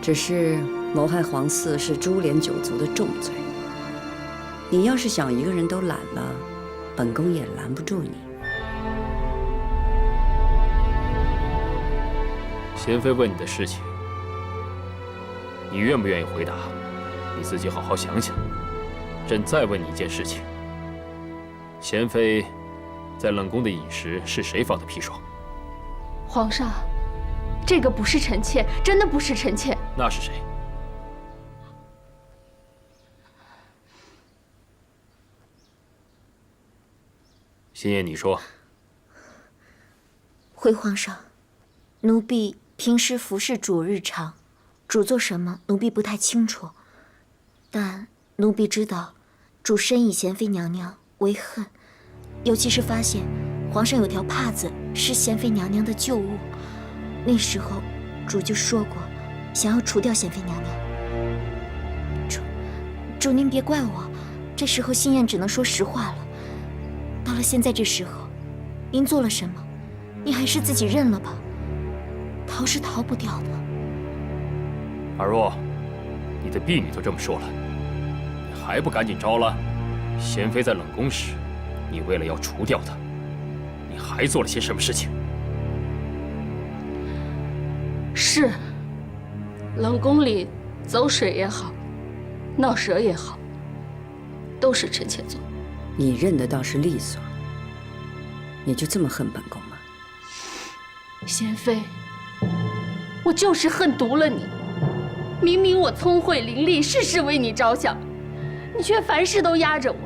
只是谋害皇嗣是株连九族的重罪。你要是想一个人都揽了，本宫也拦不住你。贤妃问你的事情，你愿不愿意回答？你自己好好想想。朕再问你一件事情：贤妃在冷宫的饮食是谁放的砒霜？皇上，这个不是臣妾，真的不是臣妾。那是谁？心夜，你说。回皇上，奴婢平时服侍主日常，主做什么，奴婢不太清楚。但奴婢知道，主深以贤妃娘娘为恨，尤其是发现皇上有条帕子是贤妃娘娘的旧物，那时候主就说过，想要除掉贤妃娘娘。主您别怪我，这时候心燕只能说实话了。到了现在这时候，您做了什么，您还是自己认了吧，逃是逃不掉的。二若，你的婢女都这么说了，你还不赶紧招了？贤妃在冷宫时，你为了要除掉她，你还做了些什么事情？是，冷宫里走水也好，闹蛇也好，都是臣妾做。你认得倒是利索，你就这么恨本宫吗？贤妃，我就是恨毒了你。明明我聪慧伶俐，事事为你着想，你却凡事都压着我。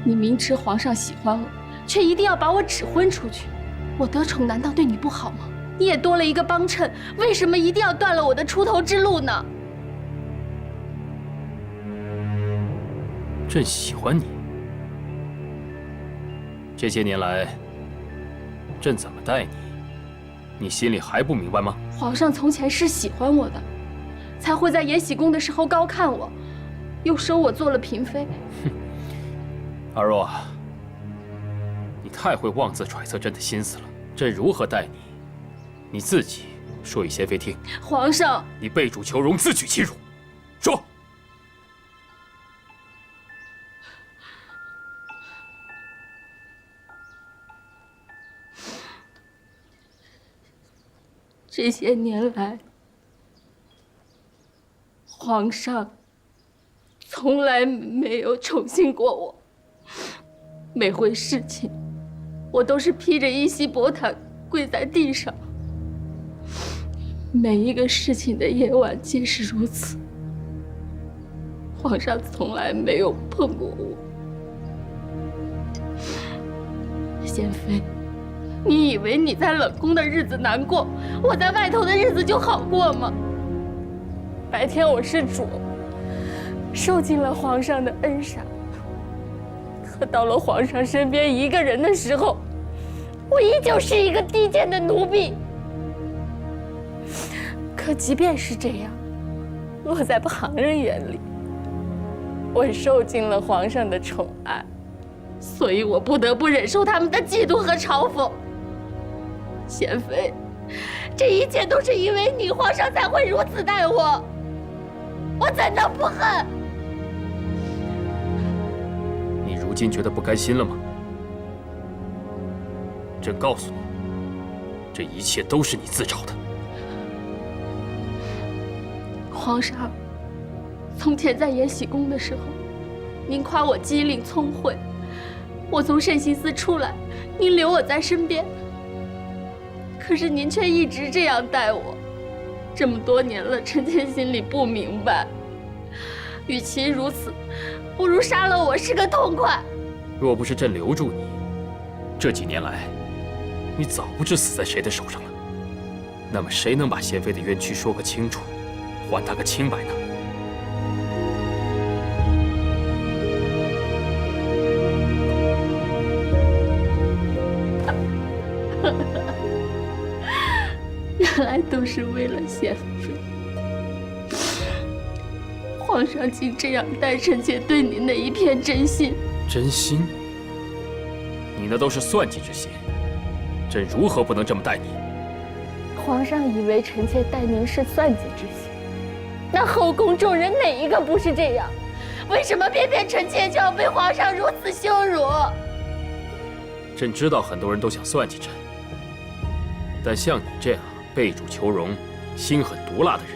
你明知皇上喜歡我，卻一定要把我指婚出去。我得寵難道對你不好嗎？你也多了一個幫襯，為什麼一定要斷了我的出頭之路呢？朕喜歡你。這些年來，朕怎麼待你，你心裡還不明白嗎？皇上從前是喜歡我的，才會在延禧宮的時候高看我，又收我做了嬪妃。哼，二若，你太會妄自揣測朕的心思了。朕如何待你，你自己說與賢妃聽。皇上，你背主求榮，自取其辱。說。這些年來，皇上從來沒有寵幸過我。每回事情，我都是披着一襲薄毯跪在地上。每一個事情的夜晚皆是如此。皇上從來沒有碰過我。賢妃，你以為你在冷宮的日子難過，我在外頭的日子就好過嗎？白天我是主，受盡了皇上的恩賞，可到了皇上身邊一個人的時候，我依舊是一個低賤的奴婢。可即便是這樣，落在旁人眼裡，我受盡了皇上的寵愛，所以我不得不忍受他們的嫉妒和嘲諷。賢妃，這一切都是因為你，皇上才會如此待我，我怎能不恨？你如今觉得不甘心了吗？朕告诉你，这一切都是你自找的。皇上，从前在延禧宫的时候，您夸我机灵聪慧，我从慎刑司出来，您留我在身边。可是您却一直这样待我，这么多年了，臣妾心里不明白。与其如此，不如杀了我是个痛快。若不是朕留住你，这几年来，你早不知死在谁的手上了。那么谁能把娴妃的冤屈说个清楚，还她个清白呢？原来都是为了娴妃。皇上竟这样待臣妾对您的一片真心。真心？你那都是算计之心，朕如何不能这么待你？皇上以为臣妾待您是算计之心，那后宫众人哪一个不是这样？为什么偏偏臣妾就要被皇上如此羞辱？朕知道很多人都想算计朕，但像你这样背主求荣、心狠毒辣的人，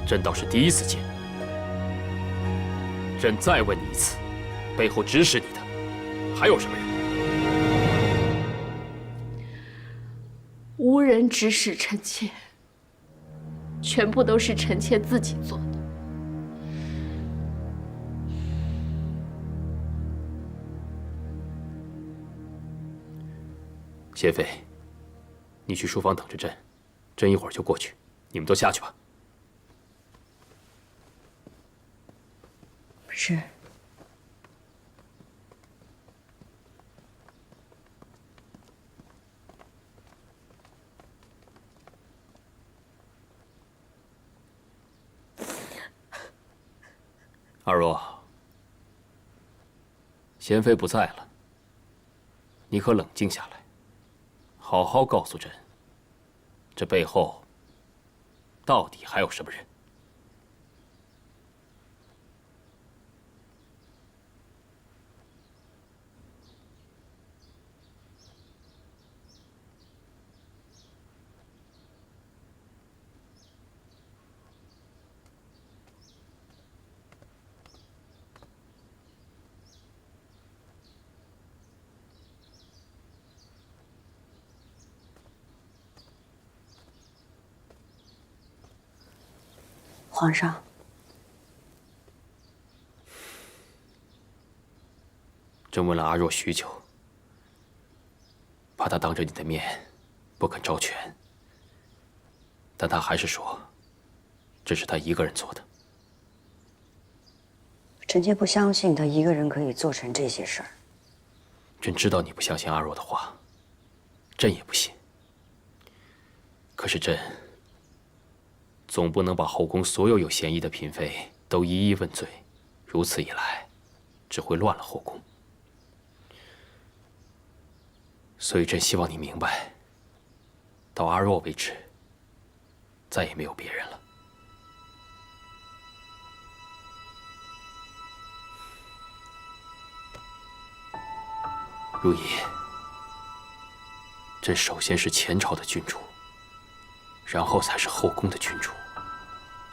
朕倒是第一次见。朕再问你一次，背后指使你的还有什么人？无人指使臣妾，全部都是臣妾自己做的。娴妃，你去书房等着朕，朕一会儿就过去。你们都下去吧。是。二若，娴妃不在了，你可冷静下来，好好告诉朕，这背后到底还有什么人？皇上，朕问了阿若许久，怕他当着你的面不肯招权，但他还是说，这是他一个人做的。臣妾不相信他一个人可以做成这些事儿。朕知道你不相信阿若的话，朕也不信。可是朕总不能把后宫所有嫌疑的嬪妃都一一问罪，如此一来，只会乱了后宫。所以朕希望你明白，到阿若为止，再也没有别人了。如懿，朕首先是前朝的君主，然后才是后宫的君主，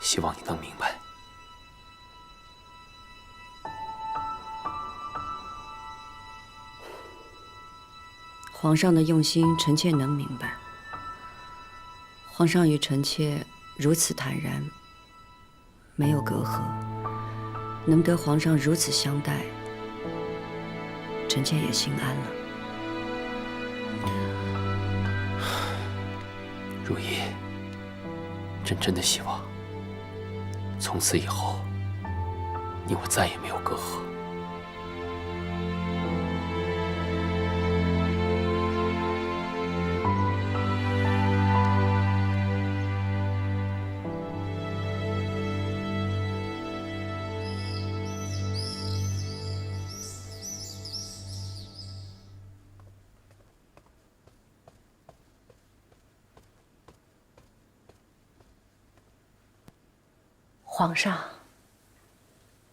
希望你能明白。皇上的用心，臣妾能明白。皇上与臣妾如此坦然，没有隔阂，能得皇上如此相待，臣妾也心安了。如懿，朕真的希望，从此以后，你我再也没有隔阂。皇上，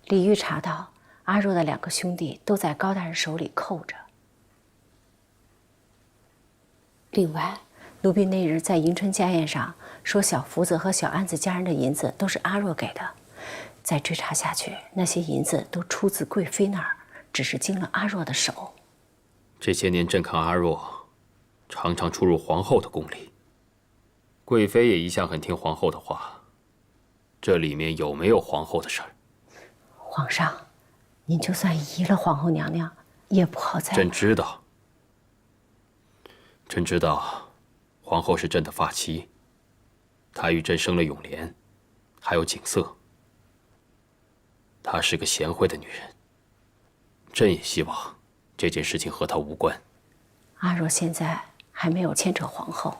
李煜查到阿若的2个兄弟都在高大人手里扣着。另外，奴婢那日在迎春家宴上说，小福子和小安子家人的银子都是阿若给的。再追查下去，那些银子都出自贵妃那儿，只是经了阿若的手。这些年，朕看阿若常常出入皇后的宫里，贵妃也一向很听皇后的话。这里面有没有皇后的事儿？皇上，您就算移了皇后娘娘，也不好再……朕知道，朕知道，皇后是朕的发妻，她与朕生了永莲，还有景色。她是个贤惠的女人，朕也希望这件事情和她无关。阿若现在还没有牵扯皇后，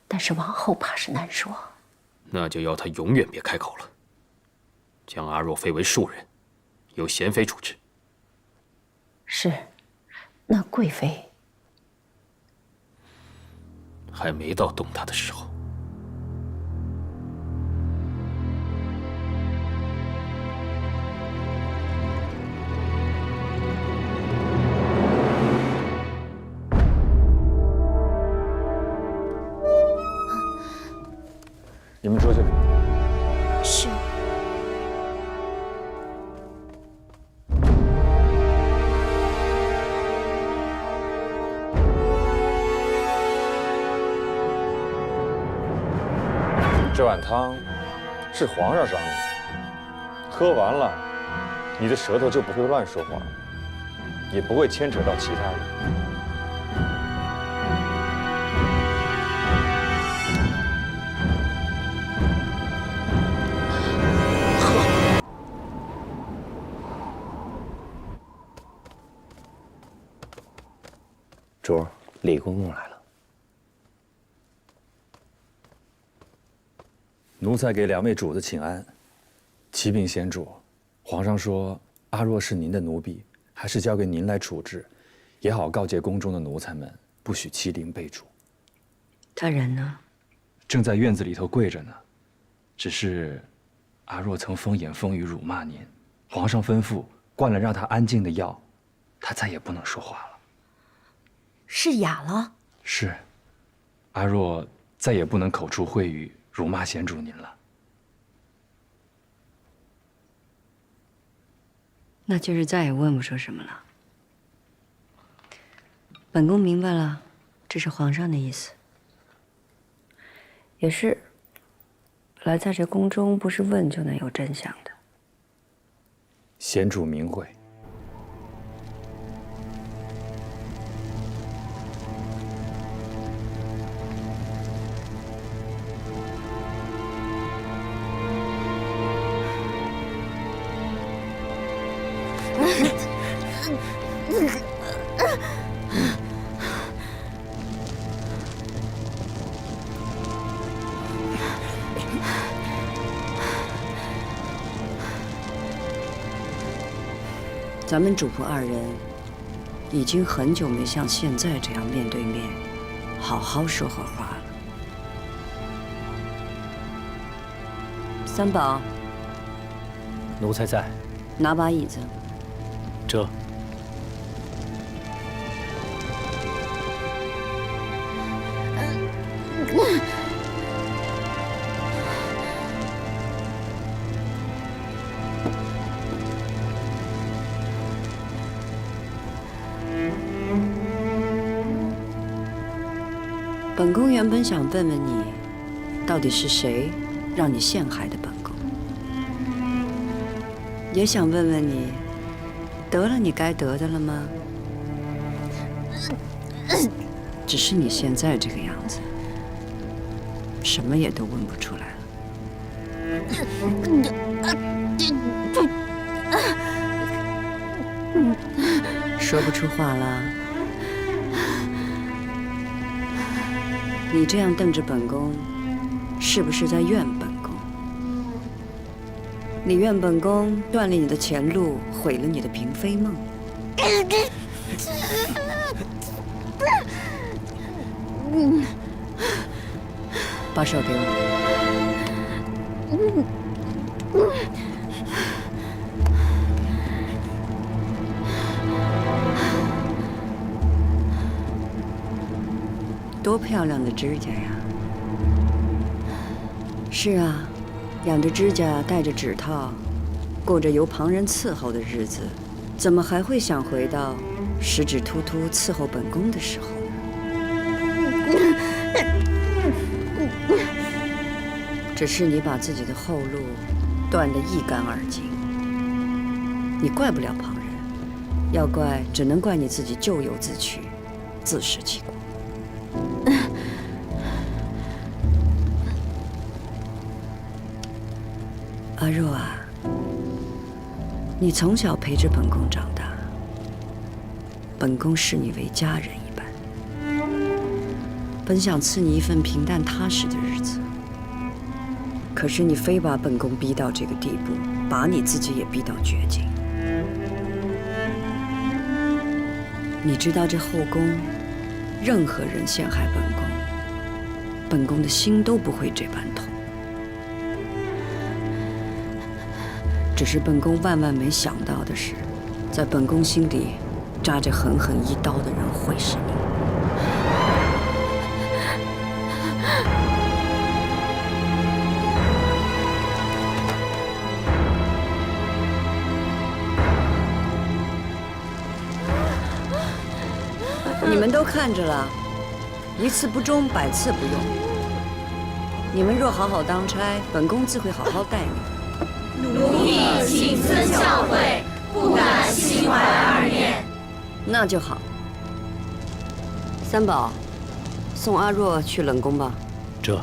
但是王后怕是难说。那就要她永远别开口了，将阿若废为庶人，由贤妃处置。是，那贵妃还没到动她的时候。你们出去。是。这碗汤是皇上赏你，喝完了，你的舌头就不会乱说话，也不会牵扯到其他人。主儿，李公公来了。奴才给2位主子请安。启禀贤主，皇上说阿若是您的奴婢，还是交给您来处置，也好告诫宫中的奴才们，不许欺凌被主。他人呢？正在院子里头跪着呢。只是阿若曾风言风语辱骂您，皇上吩咐灌了让他安静的药，他再也不能说话了。是哑了？是，阿若再也不能口出秽語辱罵贤主您了。那就是再也問不出什麼了。本宮明白了，這是皇上的意思。也是，本來在這宮中不是問就能有真相的。賢主明慧。咱們主僕2人已經很久沒像現在這樣面對面，好好說會話了。三寶，奴才在。拿把椅子。這。本宮原本想問問你，到底是誰讓你陷害的本宮？也想問問你，得了你該得的了嗎？只是你現在這個樣子，什麼也都問不出來了。說不出話了。你這樣瞪着本宮，是不是在怨本宮？你怨本宮斷了你的前路，毀了你的嬪妃夢。把手給我。多漂亮的指甲呀！是啊，养着指甲，戴着指套，过着由旁人伺候的日子，怎么还会想回到十指突突伺候本宫的时候呢？只是你把自己的后路断得一干二淨，你怪不了旁人，要怪只能怪你自己咎由自取，自食其果。阿若啊，你从小陪着本宫长大，本宫视你为家人一般，本想赐你一份平淡踏實的日子，可是你非把本宮逼到這個地步，把你自己也逼到絕境。你知道這後宮，任何人陷害本宮，本宮的心都不會這般痛。只是本宮萬萬沒想到的是，在本宮心裡扎着狠狠一刀的人會是你。你們都看着了，一次不忠，百次不用。你們若好好當差，本宮自會好好待你。奴婢謹遵教誨，不敢心懷二念。那就好。三寶，送阿若去冷宮吧。這。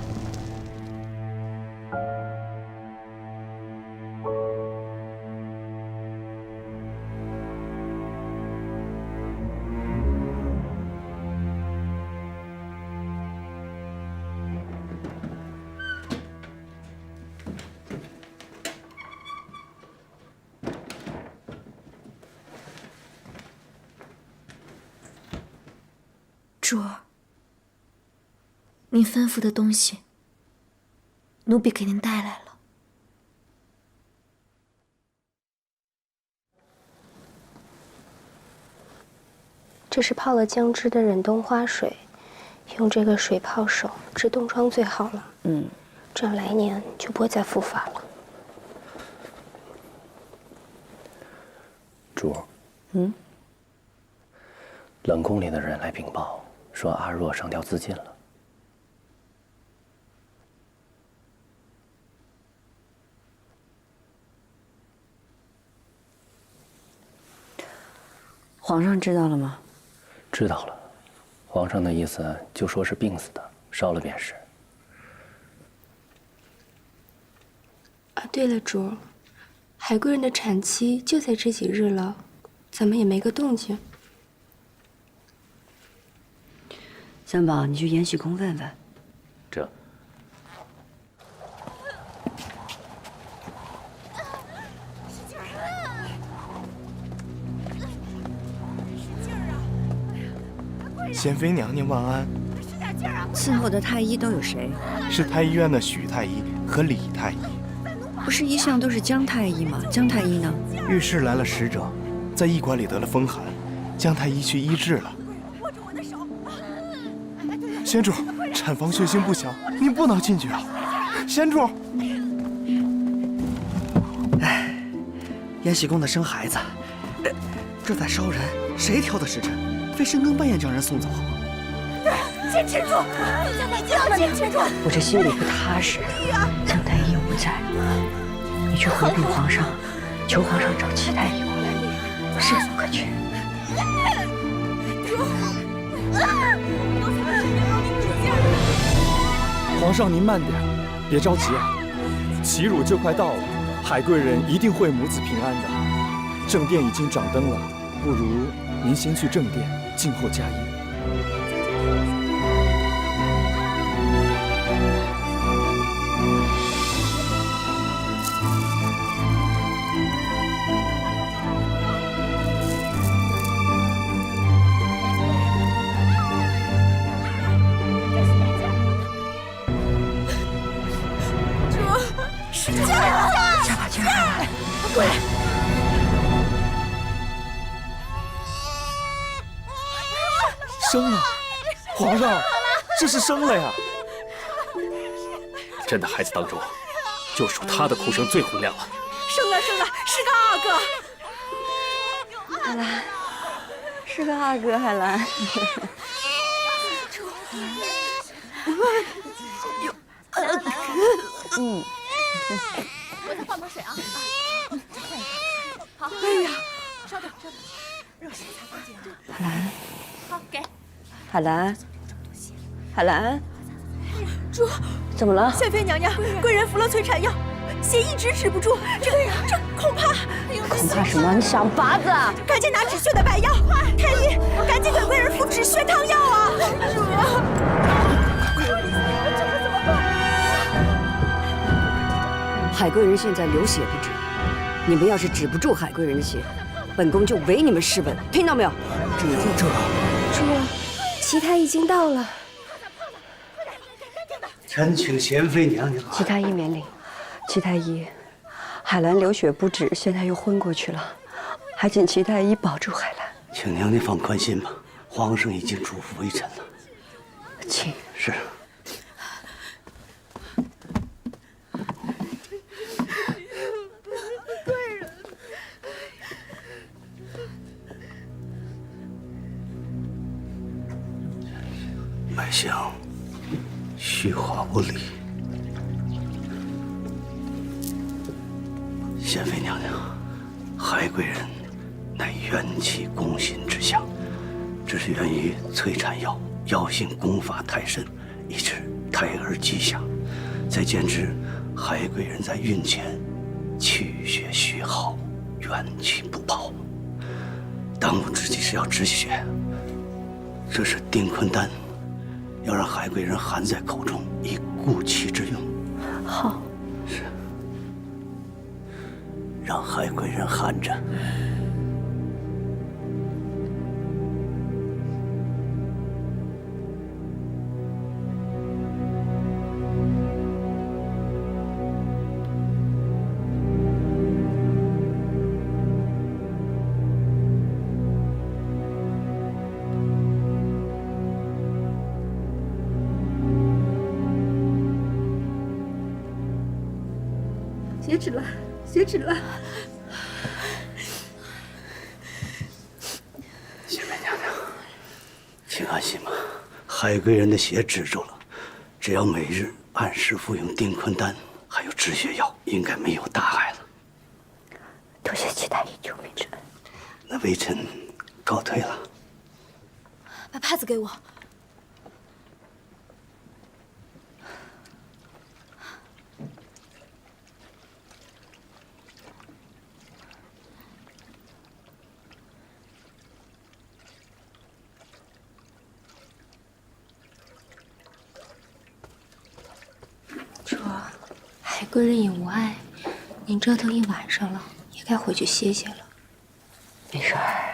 珠兒，您吩咐的東西，奴婢給您帶來了。這是泡了薑汁的忍冬花水，用這個水泡手治凍瘡最好了。這樣來年就不會再復發了。珠兒，冷宮裡的人來稟報，說阿若上吊自盡了。皇上知道了嗎？知道了，皇上的意思就說是病死的，燒了便是。啊，對了，珠兒，海貴人的產期就在這幾日了，怎麼也沒個動靜？三寶，你去延禧宮問問。這。贤妃娘娘万安。伺候的太医都有誰？是太醫院的許太醫和李太醫。不是一向都是姜太醫嗎？姜太醫呢？御史來了使者，在驛館裡得了風寒，姜太醫去醫治了。仙主，產房血腥不小，您不能進去啊！仙主，哎，延禧宮的生孩子，這在燒人，誰挑的時辰？非深更半夜將人送走。對，堅持住，你就要堅持住。我這心裡不踏實，姜太醫又不在，你去回禀皇上，求皇上找其太醫過來，勢不可卻。皇上您慢點，別着急啊，齊乳就快到了，海貴人一定會母子平安的。正殿已經掌燈了，不如您先去正殿，靜候佳音。生了，皇上，這是生了呀！朕的孩子当中，就属他的哭声最洪亮了。生了，是个阿哥。海兰，是个阿哥，海兰。我再放盆水啊！好，哎呀，稍等，热水才干净啊。海兰，好，给。海兰，海兰，主，怎么了？贤妃娘娘，贵人服了催产药，血一直止不住，这恐怕……恐怕什么？你想法子！赶紧拿止血的白药，太医，赶紧给贵人服止血汤药啊！主，这可怎么办？海贵人现在流血不止，你们要是止不住海贵人的血，本宫就违你们誓本，听到没有？主，齐太医已经到了。臣请贤妃娘娘。齐太医免礼。齐太医，海兰流血不止，现在又昏过去了，还请齐太医保住海兰。请娘娘放宽心吧，皇上已经嘱咐微臣了。请。是。脉象虚化无力。贤妃娘娘，海贵人乃元气攻心之象，这是源于催产药药性攻伐太甚，以致胎儿畸下。再兼之海贵人在孕前气血虚耗，元气不保，当务之急是要止血。这是定坤丹，要让海贵人含在口中，以固气之用。好。是。让海贵人含着。血止了，血止了。贤妃娘娘，请安心吧，海贵人的血止住了，只要每日按时服用定坤丹，还有止血药，应该没有大碍了。多谢齐太医救命之恩。那微臣告退了。把帕子给我。主，海贵人也无碍，您折腾一晚上了，也该回去歇歇了。没事儿，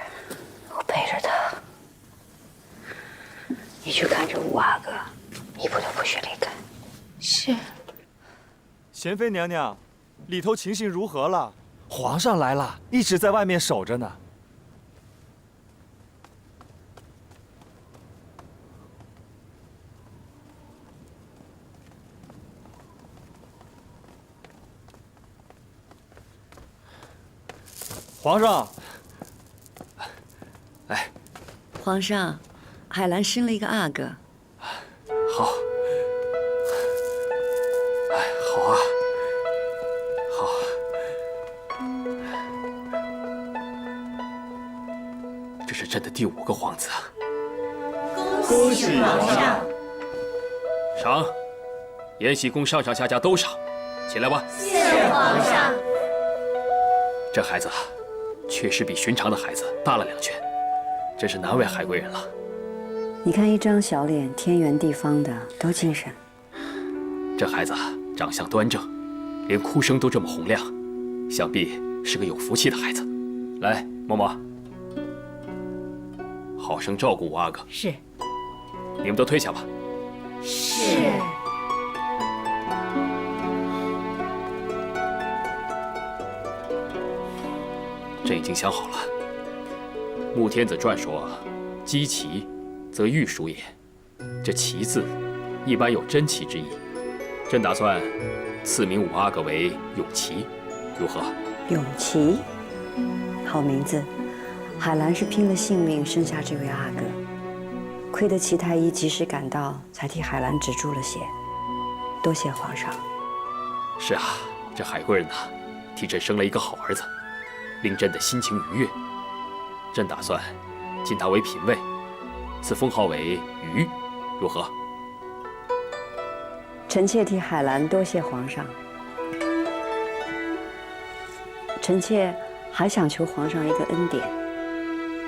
我陪着他。你去看着五阿哥，一步都不许离开。是。贤妃娘娘，里头情形如何了？皇上来了，一直在外面守着呢。皇上，哎，皇上，海兰生了一个阿哥。好，哎，好啊，好。这是朕的第5个皇子。恭喜皇上！赏，延禧宫上上下下都赏，起来吧。谢皇上。这孩子确实比寻常的孩子大了2圈，真是难为海贵人了。你看一张小脸，天圆地方的，多精神。这孩子长相端正，连哭声都这么洪亮，想必是个有福气的孩子。来，嬷嬷，好生照顾五阿哥。是。你们都退下吧。是。朕已经想好了。穆天子传说：“积其，则玉属也；這“齊”字，一般有珍奇之意。朕打算赐名五阿哥为永琪，如何？永琪，好名字。海兰是拼了性命生下这位阿哥，亏得齐太医及时赶到，才替海兰止住了血。多谢皇上。是啊，这海贵人呐，替朕生了一个好儿子，令朕的心情愉悦。朕打算晋他为嫔尉，赐封号为瑜，如何？臣妾替海兰多谢皇上。臣妾还想求皇上一个恩典。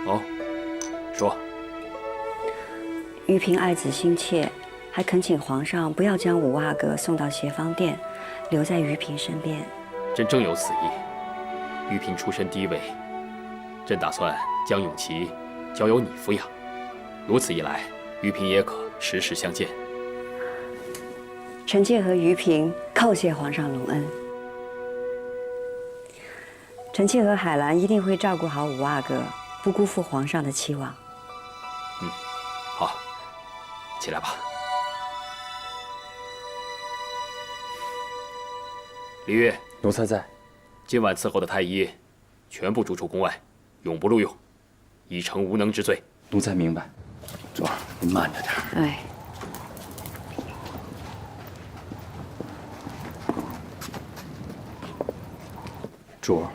哦，说。玉嫔爱子心切，还恳请皇上不要将五阿哥送到协芳殿，留在玉嫔身边。朕正有此意。玉嫔出身低微，朕打算将永琪交由你抚养。如此一来，玉嫔也可时时相见。臣妾和玉嫔叩谢皇上隆恩。臣妾和海兰一定会照顾好五阿哥，不辜负皇上的期望。好，起来吧。李煜，奴才在。今晚伺候的太医，全部逐出宫外，永不录用，以惩无能之罪。奴才明白。主儿，您慢着点。哎。主儿，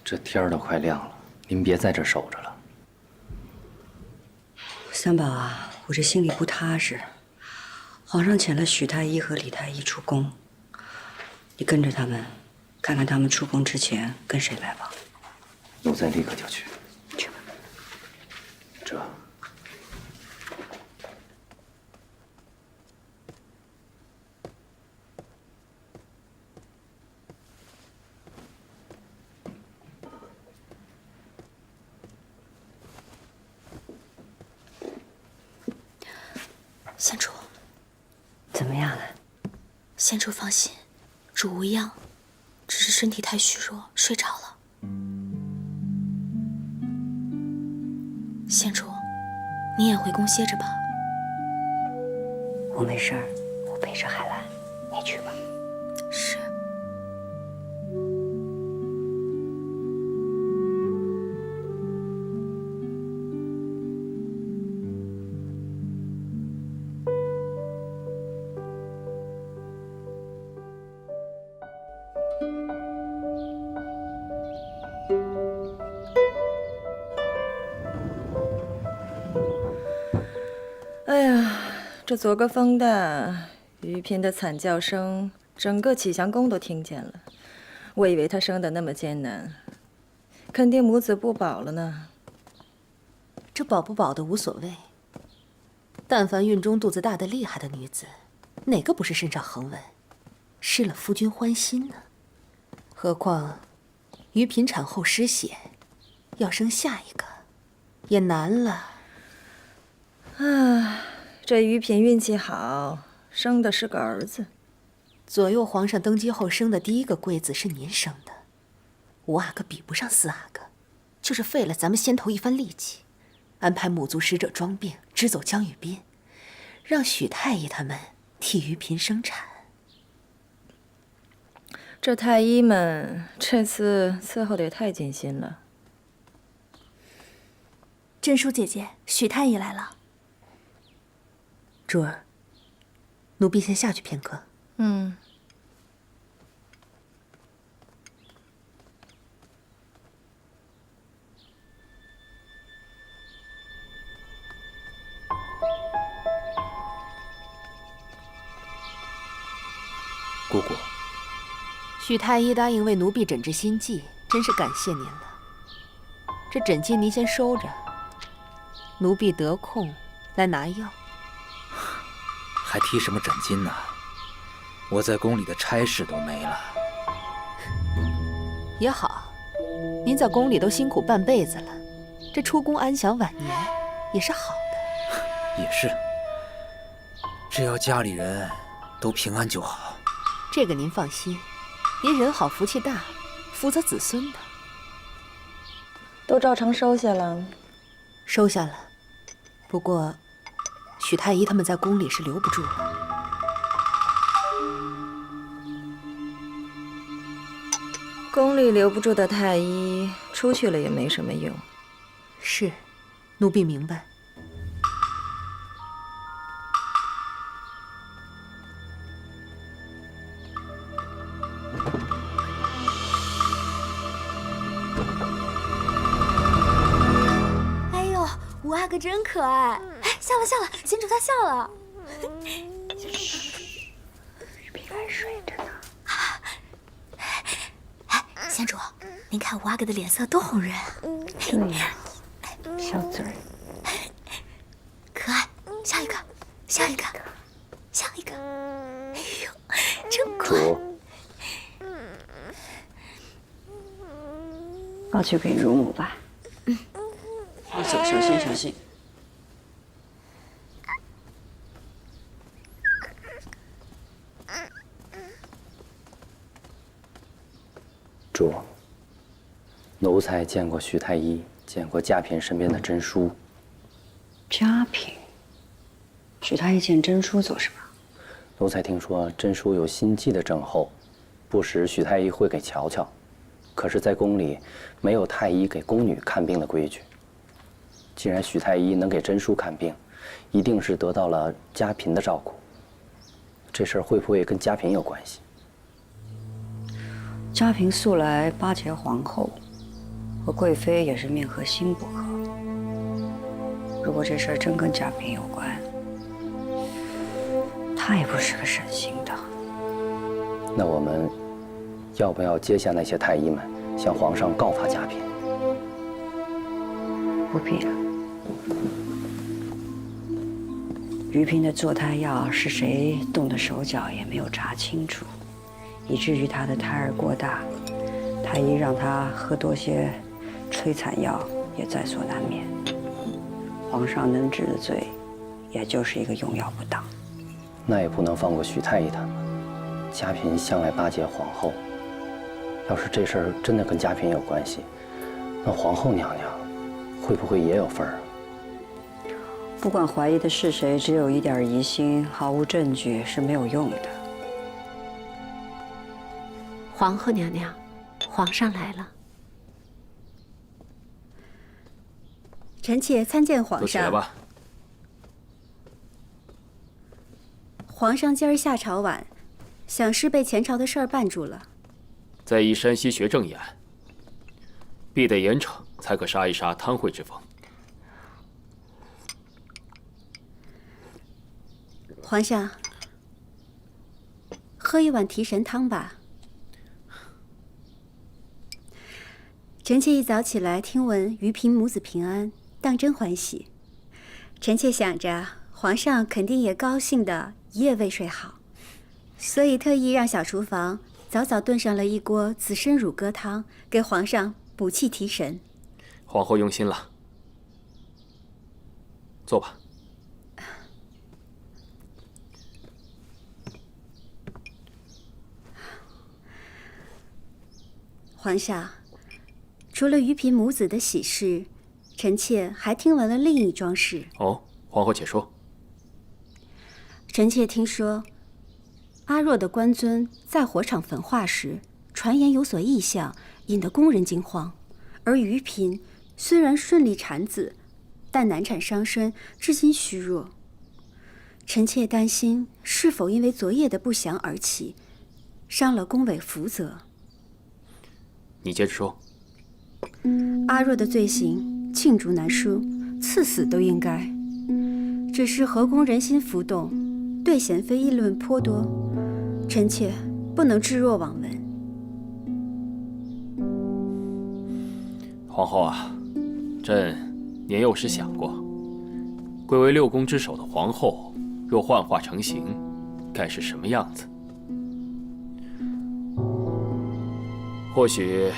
这天儿都快亮了，您别在这守着了。三宝啊，我这心里不踏实。皇上遣了许太医和李太医出宫，你跟着他们，看看他们出宫之前跟谁来往。奴才立刻就去。去吧。这。贤主，怎么样了？贤主放心，主无恙，只是身体太虚弱，睡着了。贤主，你也回宫歇着吧。我没事儿，我陪着海兰，你去吧。是。哎呀，这昨个风的，于嫔的惨叫聲，整個啟祥宮都聽見了。我以為她生得那麼艱難，肯定母子不保了呢。這保不保的無所謂，但凡孕中肚子大的厲害的女子，哪個不是身上橫紋，失了夫君歡心呢？何況於嫔產後失血，要生下一個，也難了。啊，這於嫔運氣好，生的是個兒子。左右皇上登基後生的第一個貴子是您生的，五阿哥比不上四阿哥，就是費了咱們先頭一番力氣，安排母族使者裝病支走江雨斌，讓許太醫他們替於嫔生產。這太醫們這次伺候的也太盡心了。珍淑姐姐，許太醫來了。珠兒，奴婢先下去片刻。嗯。姑姑，许太医答應為奴婢診治心悸，真是感謝您了。這診金您先收着，奴婢得空來拿藥。還提什麼診金呢？我在宮裡的差事都沒了。也好，您在宮裡都辛苦半輩子了，這出宮安享晚年也是好的。也是，只要家裡人都平安就好。這個您放心，您人好福氣大，福澤子孫的。都照常收下了。收下了，不過许太医他们在宮裡是留不住了。宮裡留不住的太醫，出去了也沒什麼用。是，奴婢明白。哎呦，五阿哥真可爱！哎，笑了笑了，贤主他笑了。玉嫔还睡着呢。贤主，您看五阿哥的脸色多红润啊！对呀，小嘴儿，可爱，笑一个，笑一个，笑一个。哎呦，真乖。抱去给乳母吧。小心小心。主，奴才见过徐太医，见过嘉嫔身边的真淑。嘉嫔，许太医见真淑做什么？奴才听说真淑有心悸的症候，不时许太医会给瞧瞧。可是，在宫里没有太医给宫女看病的规矩。既然许太医能给真淑看病，一定是得到了嘉嫔的照顾。这事儿会不会跟嘉嫔有关系？嘉嫔素来巴结皇后，和贵妃也是面和心不和。如果这事儿真跟嘉嫔有关，她也不是个省心的。那我们要不要接下那些太医们，向皇上告发嘉嫔？不必了。于嫔的坐胎药是谁动的手脚也没有查清楚，以至于她的胎儿过大，太医让她喝多些催产药也在所难免。皇上能治的罪，也就是一个用药不当。那也不能放过许太医他们。嘉嫔向来巴结皇后，要是这事儿真的跟嘉嫔有关系，那皇后娘娘会不会也有份儿？不管怀疑的是谁，只有一点疑心，毫无證據是沒有用的。皇後娘娘，皇上來了。臣妾參見皇上。都起來吧。皇上今兒下朝晚，想是被前朝的事兒絆住了。在意山西學政一案，必得嚴懲，才可殺一殺貪賄之風。皇上，喝一碗提神湯吧。臣妾一早起來，聽聞於嫔母子平安，當真歡喜。臣妾想着，皇上肯定也高興的一夜未睡好，所以特意讓小廚房早早燉上了一鍋紫參乳鴿湯，給皇上補氣提神。皇後用心了，坐吧。皇上，除了於嫔母子的喜事，臣妾還聽聞了另一樁事。哦，皇後且說。臣妾聽說，阿若的官尊在火場焚化時，傳言有所異象，引得宮人驚慌。而於嫔雖然順利產子，但難產傷身，至今虛弱。臣妾擔心是否因為昨夜的不祥而起，傷了宮闈福澤。你接着說。阿若的罪行罄竹難書，賜死都應該。只是後宮人心浮動，對賢妃議論頗多，臣妾不能置若罔聞。皇後啊，朕年幼時想過，貴為六宮之首的皇後，若幻化成形，該是什麼樣子？或許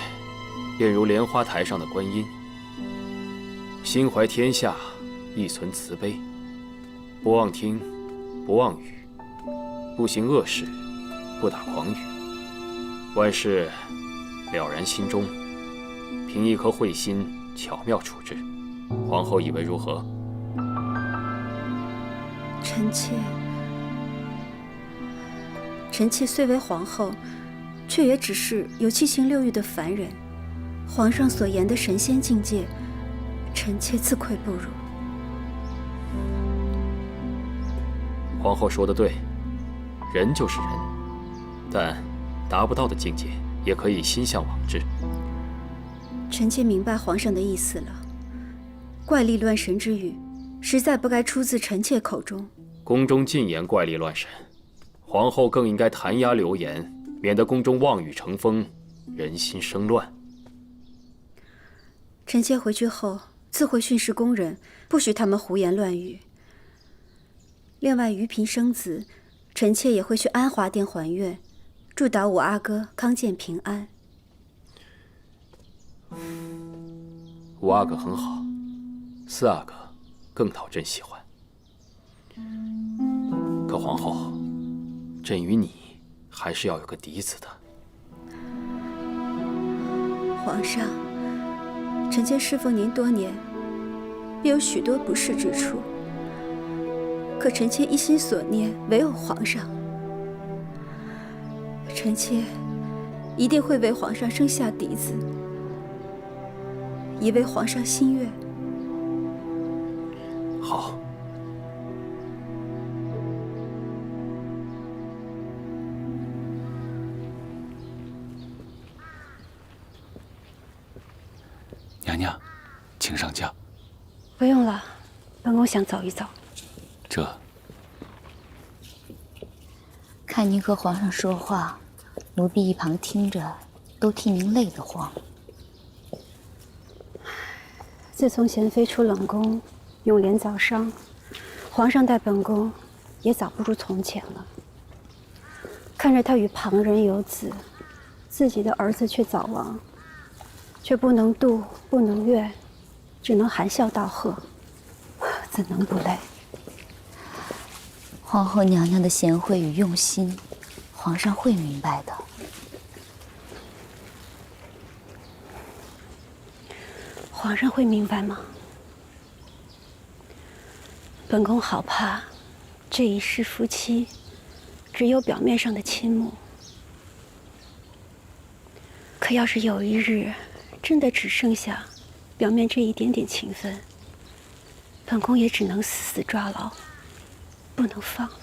便如蓮花台上的觀音，心懷天下，亦存慈悲，不妄聽，不妄語，不行惡事，不打誑語，萬事了然心中，憑一顆慧心巧妙處置。皇后以為如何？臣妾虽为皇后，却也只是有7情6欲的凡人。皇上所言的神仙境界，臣妾自愧不如。皇后说得对，人就是人，但达不到的境界也可以心向往之。臣妾明白皇上的意思了。怪力乱神之语，实在不该出自臣妾口中。宫中禁言怪力乱神，皇后更应该弹压流言，免得宫中妄语成风，人心生亂。臣妾回去後自会训示宫人，不许他們胡言亂語。另外，於嬪生子，臣妾也會去安華殿還願，祝禱五阿哥康健平安。五阿哥很好，4阿哥更討朕喜歡。可皇後，朕與你還是要有個嫡子的。皇上，臣妾侍奉您多年，必有許多不是之處。可臣妾一心所念唯有皇上，臣妾一定會為皇上生下嫡子，以為皇上心願。好。娘娘，请上轿。不用了，本宫想走一走。这，看您和皇上说話，奴婢一旁聽着，都替您累得慌。自從賢妃出冷宮，永連早傷，皇上待本宮也早不如從前了。看着他與旁人有子，自己的兒子卻早亡，卻不能度，不能怨，只能含笑道賀，怎能不累？皇后娘娘的賢惠與用心，皇上會明白的。皇上會明白嗎？本宮好怕，這一世夫妻，只有表面上的親睦。可要是有一日，真的只剩下表面這一點點情分，本宮也只能死死抓牢，不能放了。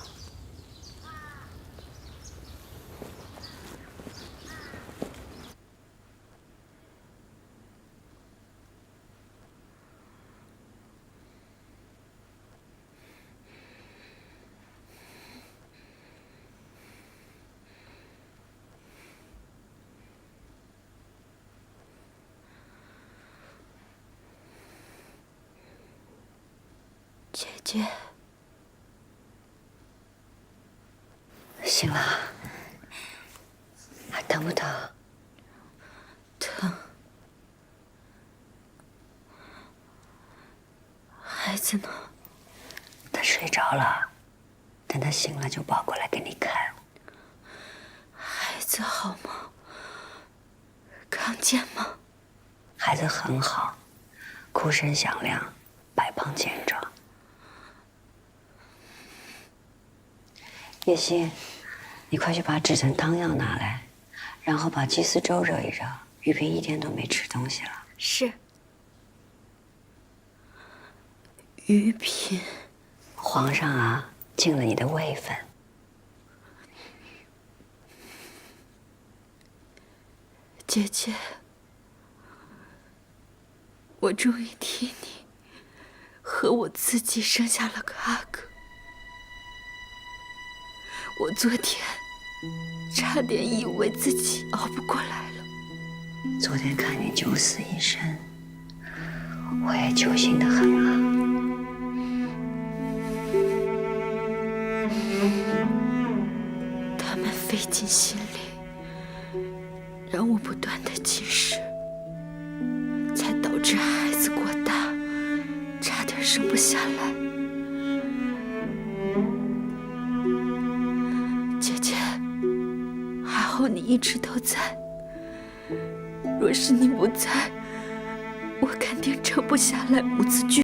姐姐，醒了？还疼不疼？疼。孩子呢？他睡着了，等他醒了就抱过来给你看。孩子好嗎？康健嗎？孩子很好，哭聲響亮，白胖健壯。葉心，你快去把止疼湯藥拿來，然後把雞絲粥熱一熱。玉嬪一天都沒吃東西了。是。玉嬪，皇上啊，進了你的位分。姐姐，我終於替你和我自己生下了個阿哥。我昨天差點以為自己熬不過來了。昨天看你九死一生，我也揪心得很啊。他們費盡心力，讓我不斷的進食，才導致孩子過大，差點生不下來。姐姐，還好你一直都在。若是你不在，我肯定撐不下來母子俱